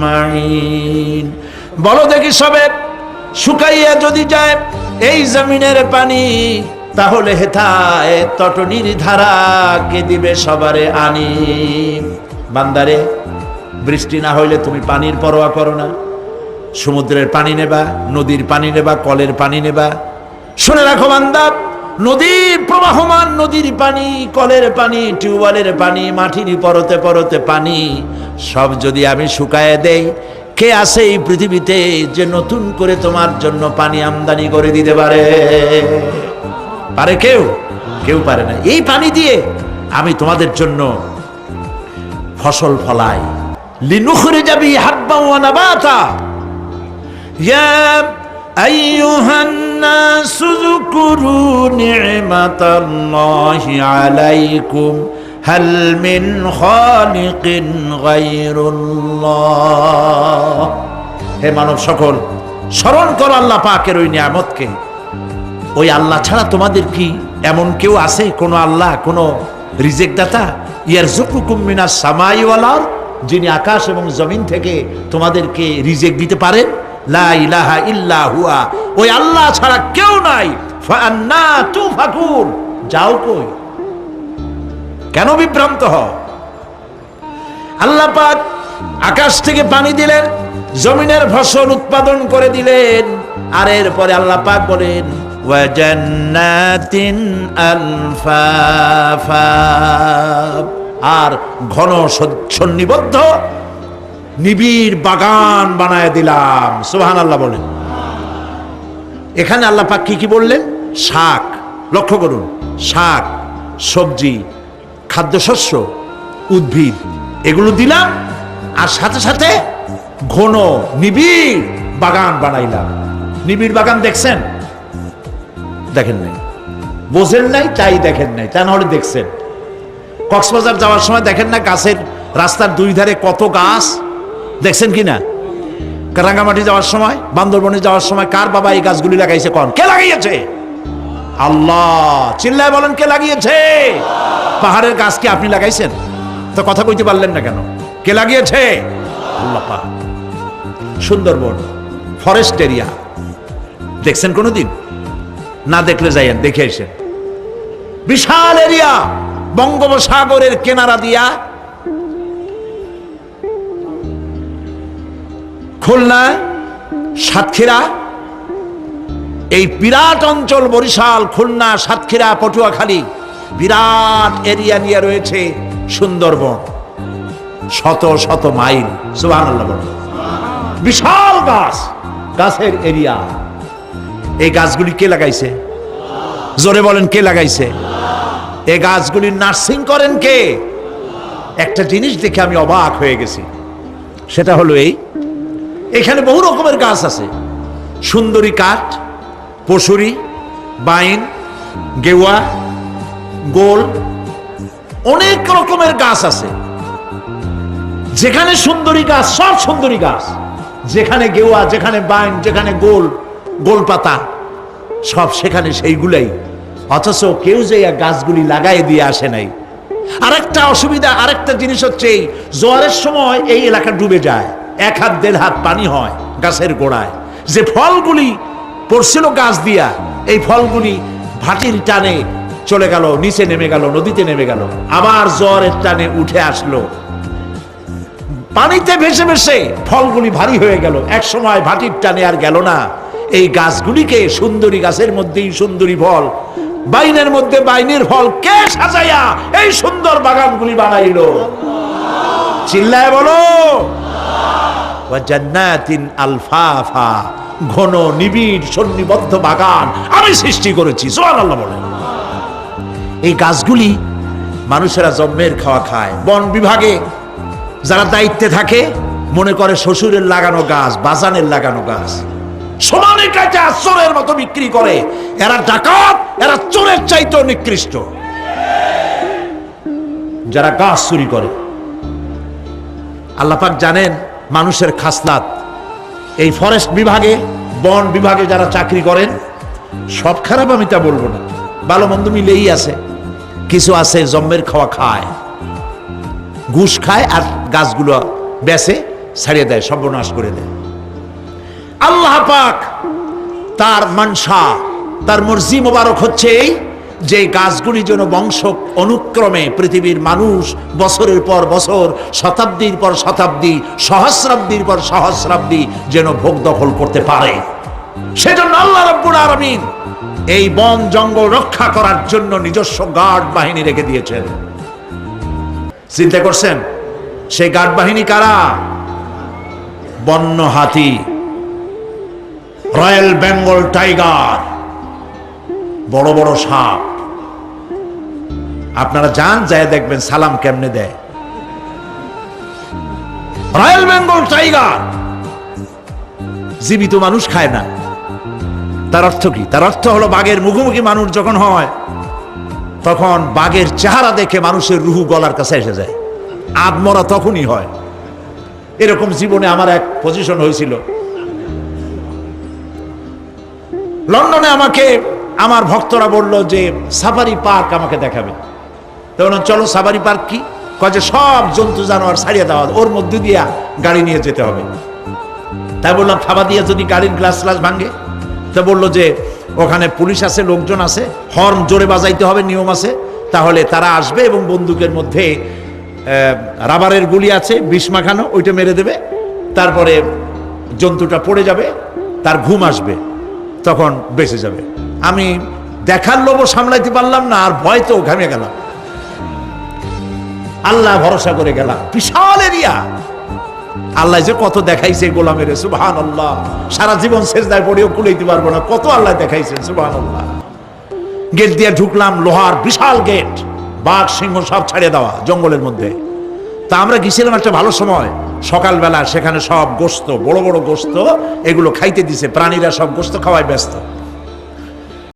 মাইন। বলো দেখি সবে, শুকাইয়া যদি যায় এই জমিনের পানি, তাহলে হেথায় তটনির ধারা কে দিবে সবারে আনি। বান্দারে, বৃষ্টি না হইলে তুমি পানির পরোয়া করো না। সমুদ্রের পানি নেবা, নদীর পানি নেবা, কলের পানি নেবা। শুনে রাখো বান্দা, নদীর প্রবাহমান নদীর পানি, কলের পানি, টিউবওয়েলের পানি, মাটির পরতে পরতে পানি সব যদি আমি শুকায় দেই, কে আছে এই পৃথিবীতে যে নতুন করে তোমার জন্য পানি আমদানি করে দিতে পারে? পারে কেউ? কেউ পারে না। এই পানি দিয়ে আমি তোমাদের জন্য ফসল ফলাই। লিনুখরিজা বিহি হাব্বান ওয়া নাবাতা। ইয়া আইয়ুহান নাসু যকুরু নি'মাতাল্লাহি আলাইকুম হাল মিন খালিকিন গায়রুল্লাহ। হে মানব সকল, স্মরণ করো আল্লাহ পাকের ওই নিয়ামতকে। ওই আল্লাহ ছাড়া তোমাদের কি এমন কেউ আছে? কোন আল্লাহ, কোন রিজিক দাতা? ইয়ারযুকুকুম মিনাস সামাই ওয়াল আরদ, যিনি আকাশ এবং জমিন থেকে তোমাদেরকে রিজিক দিতে পারেন। লা ইলাহা ইল্লা হুয়া, ওই আল্লাহ ছাড়া কেউ নাই। ফাআন্না তুফাকুন, যাও কই? কেন বিভ্রান্ত হও? আল্লাহ পাক আকাশ থেকে পানি দিলেন, জমিনের ফসল উৎপাদন করে দিলেন, আর এরপরে আল্লাহ পাক বলেন, ওয়া জান্নাতিন আলফাফা, আর ঘন সন্নিবদ্ধ নিবিড় বাগান বানায় দিলাম। সুবহানাল্লাহ বলেন। এখানে আল্লাহ পাক কি কি বললেন? শাক, লক্ষ্য করুন, শাক সবজি খাদ্যশস্য উদ্ভিদ এগুলো দিলাম, আর সাথে সাথে ঘন নিবিড় বাগান বানাইলাম। নিবিড় বাগান দেখছেন? দেখেন নাই, বোঝেন নাই, তাই দেখেন নাই, তা নাহলে দেখছেন। কক্সবাজার যাওয়ার সময় দেখেন না গাছের, রাস্তার দুই ধারে কত গাছ, দেখছেন কিনা? রাঙ্গামাটি যাওয়ার সময়, বান্দরবনে যাওয়ার সময় কার বাবা এই গাছগুলি লাগাইছে? কোন কে লাগিয়েছে? আল্লাহ। চিল্লায় বলেন কে লাগিয়েছে? পাহাড়ের গাছ কি আপনি লাগাইছেন? তো কথা কইতে পারলেন না কেন? কে লাগিয়েছে? আল্লাহ পাক। সুন্দরবন ফরেস্ট এরিয়া দেখছেন কোনোদিন? না দেখলে যাইয়েন, দেখে এসেন। বিশাল এরিয়া, বঙ্গোপসাগরের কিনারা দিয়া খুলনা, সাতক্ষীরা, এই বিরাট অঞ্চল, বরিশাল, খুলনা, সাতক্ষীরা, পটুয়াখালী, বিরাট এরিয়া নিয়ে রয়েছে সুন্দরবন। শত শত মাইল, সুবহানাল্লাহ বলেন। বিশাল গাছ, গাছের এরিয়া। এই গাছগুলি কে লাগাইছে? জোরে বলেন কে লাগাইছে? এই গাছগুলির নার্সিং করেন কে? একটা জিনিস দেখে আমি অবাক হয়ে গেছি, সেটা হলো এখানে বহু রকমের গাছ আছে। সুন্দরী কাঠ, পশুরি, বাইন, গেওয়া, গোল, অনেক রকমের গাছ আছে। যেখানে সুন্দরী গাছ, সব সুন্দরী গাছ, যেখানে গেওয়া, যেখানে বাইন, যেখানে গোল, গোল পাতা, সব সেখানে সেইগুলাই। অথচ কেউ যে গাছগুলি লাগাই দিয়ে আসে নাই। আরেকটা অসুবিধা, আরেকটা জিনিস হচ্ছে এই জোয়ারের সময় এই এলাকা ডুবে যায়, 1 হাত 1.5 হাত পানি হয় গাছের গোড়ায়। যে ফলগুলি পড়ছিল গাছ দিয়া, এই ফলগুলি ভাটির টানে চলে গেল, নিচে নেমে গেল, নদীতে নেমে গেল, আবার জোয়ারের টানে উঠে আসলো, পানিতে ভেসে ভেসে ফলগুলি ভারী হয়ে গেল। এক সময় ভাটির টানে আর গেল না। এই গাছগুলিকে, সুন্দরী গাছের মধ্যেই সুন্দরী ফল, বাইনের মধ্যে বাইনের ফল কে সাজাইয়া এই সুন্দর বাগানগুলি বানাইলো? চিল্লায় বলো। ওয়া জান্নাতিন আলফাফা, ঘন নিবিড় সন্নিবদ্ধ বাগান আমি সৃষ্টি করেছি। সুবহানাল্লাহ বলেন। এই গাছগুলি মানুষেরা জন্মের খাওয়া খায়। বন বিভাগে যারা দায়িত্বে থাকে মনে করে শ্বশুরের লাগানো গাছ, বাজানের লাগানো গাছ, সমানে কাটা চোরের মতো বিক্রি করে। এরা ডাকাত, এরা চোরের চাইতেও নিকৃষ্ট যারা গাছ চুরি করে। আল্লাহ পাক জানেন মানুষের খাসলাত। এই ফরেস্ট বিভাগে, বন বিভাগে যারা চাকরি করেন, সব খারাপ আমি তা বলবো না, ভালো মন্দ মিলেই আছে। কিছু আছে জন্মের খাওয়া খায়, ঘুষ খায় আর গাছগুলো বেচে ছাড়িয়ে দেয়, সর্বনাশ করে দেয়। আল্লাহ পাক তার মানসা, তার মর্জি মোবারক হচ্ছে এই যে গাছগুলি যেন বংশ অনুক্রমে পৃথিবীর মানুষ বছরের পর বছর, শতাব্দীর পর শতাব্দী, সহস্রাব্দীর পর সহস্রাব্দী যেন ভোগ দখল করতে পারে। সেজন্য আল্লাহ রাব্বুল আলামিন এই বন জঙ্গল রক্ষা করার জন্য নিজস্ব গার্ড বাহিনী রেখে দিয়েছেন। চিন্তা করছেন সেই গার্ড বাহিনী কারা? বন্য হাতি, রয়্যাল বেঙ্গল টাইগার, বড় বড় সাপ। আপনারা যান, যায় দেখবেন সালাম কেমনে দেয়। রয়্যাল বেঙ্গল টাইগার জীবিত মানুষ খায় না। তার অর্থ কি? তার অর্থ হলো বাঘের মুখোমুখি মানুষ যখন হয়, তখন বাঘের চেহারা দেখে মানুষের রুহু গলার কাছে এসে যায়। আদমরা তখনই হয়। এরকম জীবনে আমার এক পজিশন হয়েছিল। লন্ডনে আমাকে আমার ভক্তরা বলল যে সাফারি পার্ক আমাকে দেখাবে। তখন চলো সাফারি পার্ক কি? কয় যে সব জন্তু জানোয়ার ছাড়িয়ে দেওয়া, ওর মধ্যে দিয়ে গাড়ি নিয়ে যেতে হবে। তাই বললাম থাবা দিয়ে যদি গাড়ির গ্লাস ভাঙে? তা বললো যে ওখানে পুলিশ আছে, লোকজন আছে, হর্ন জোরে বাজাইতে হবে, নিয়ম আছে। তাহলে তারা আসবে এবং বন্দুকের মধ্যে রাবারের গুলি আছে, বিষ মাখানো, ওইটা মেরে দেবে। তারপরে জন্তুটা পড়ে যাবে, তার ঘুম আসবে, তখন বেঁচে যাবে। আমি দেখার লোভ সামলাইতে পারলাম না, আর ভয় তো ঘামে গেলাম। আল্লাহ ভরসা করে গেলাম। বিশাল এরিয়া, আল্লাহ যে কত দেখাইছে গোলামের, সুবহানাল্লাহ। সারা জীবন সেজদায় পড়েও কুলাইতে পারবো না, কত আল্লাহ দেখাইছেন, সুবহানাল্লাহ। গেট দিয়ে ঢুকলাম, লোহার বিশাল গেট, বাঘ সিংহ সব ছাড়িয়ে দেওয়া জঙ্গলের মধ্যে। তা আমরা গেছিলাম একটা ভালো সময়, সকালবেলা সেখানে সব গোস্ত, বড় বড় গোস্ত, এগুলো খাইতে দিছে, প্রাণীরা সব গোস্ত খাওয়ায় ব্যস্ত।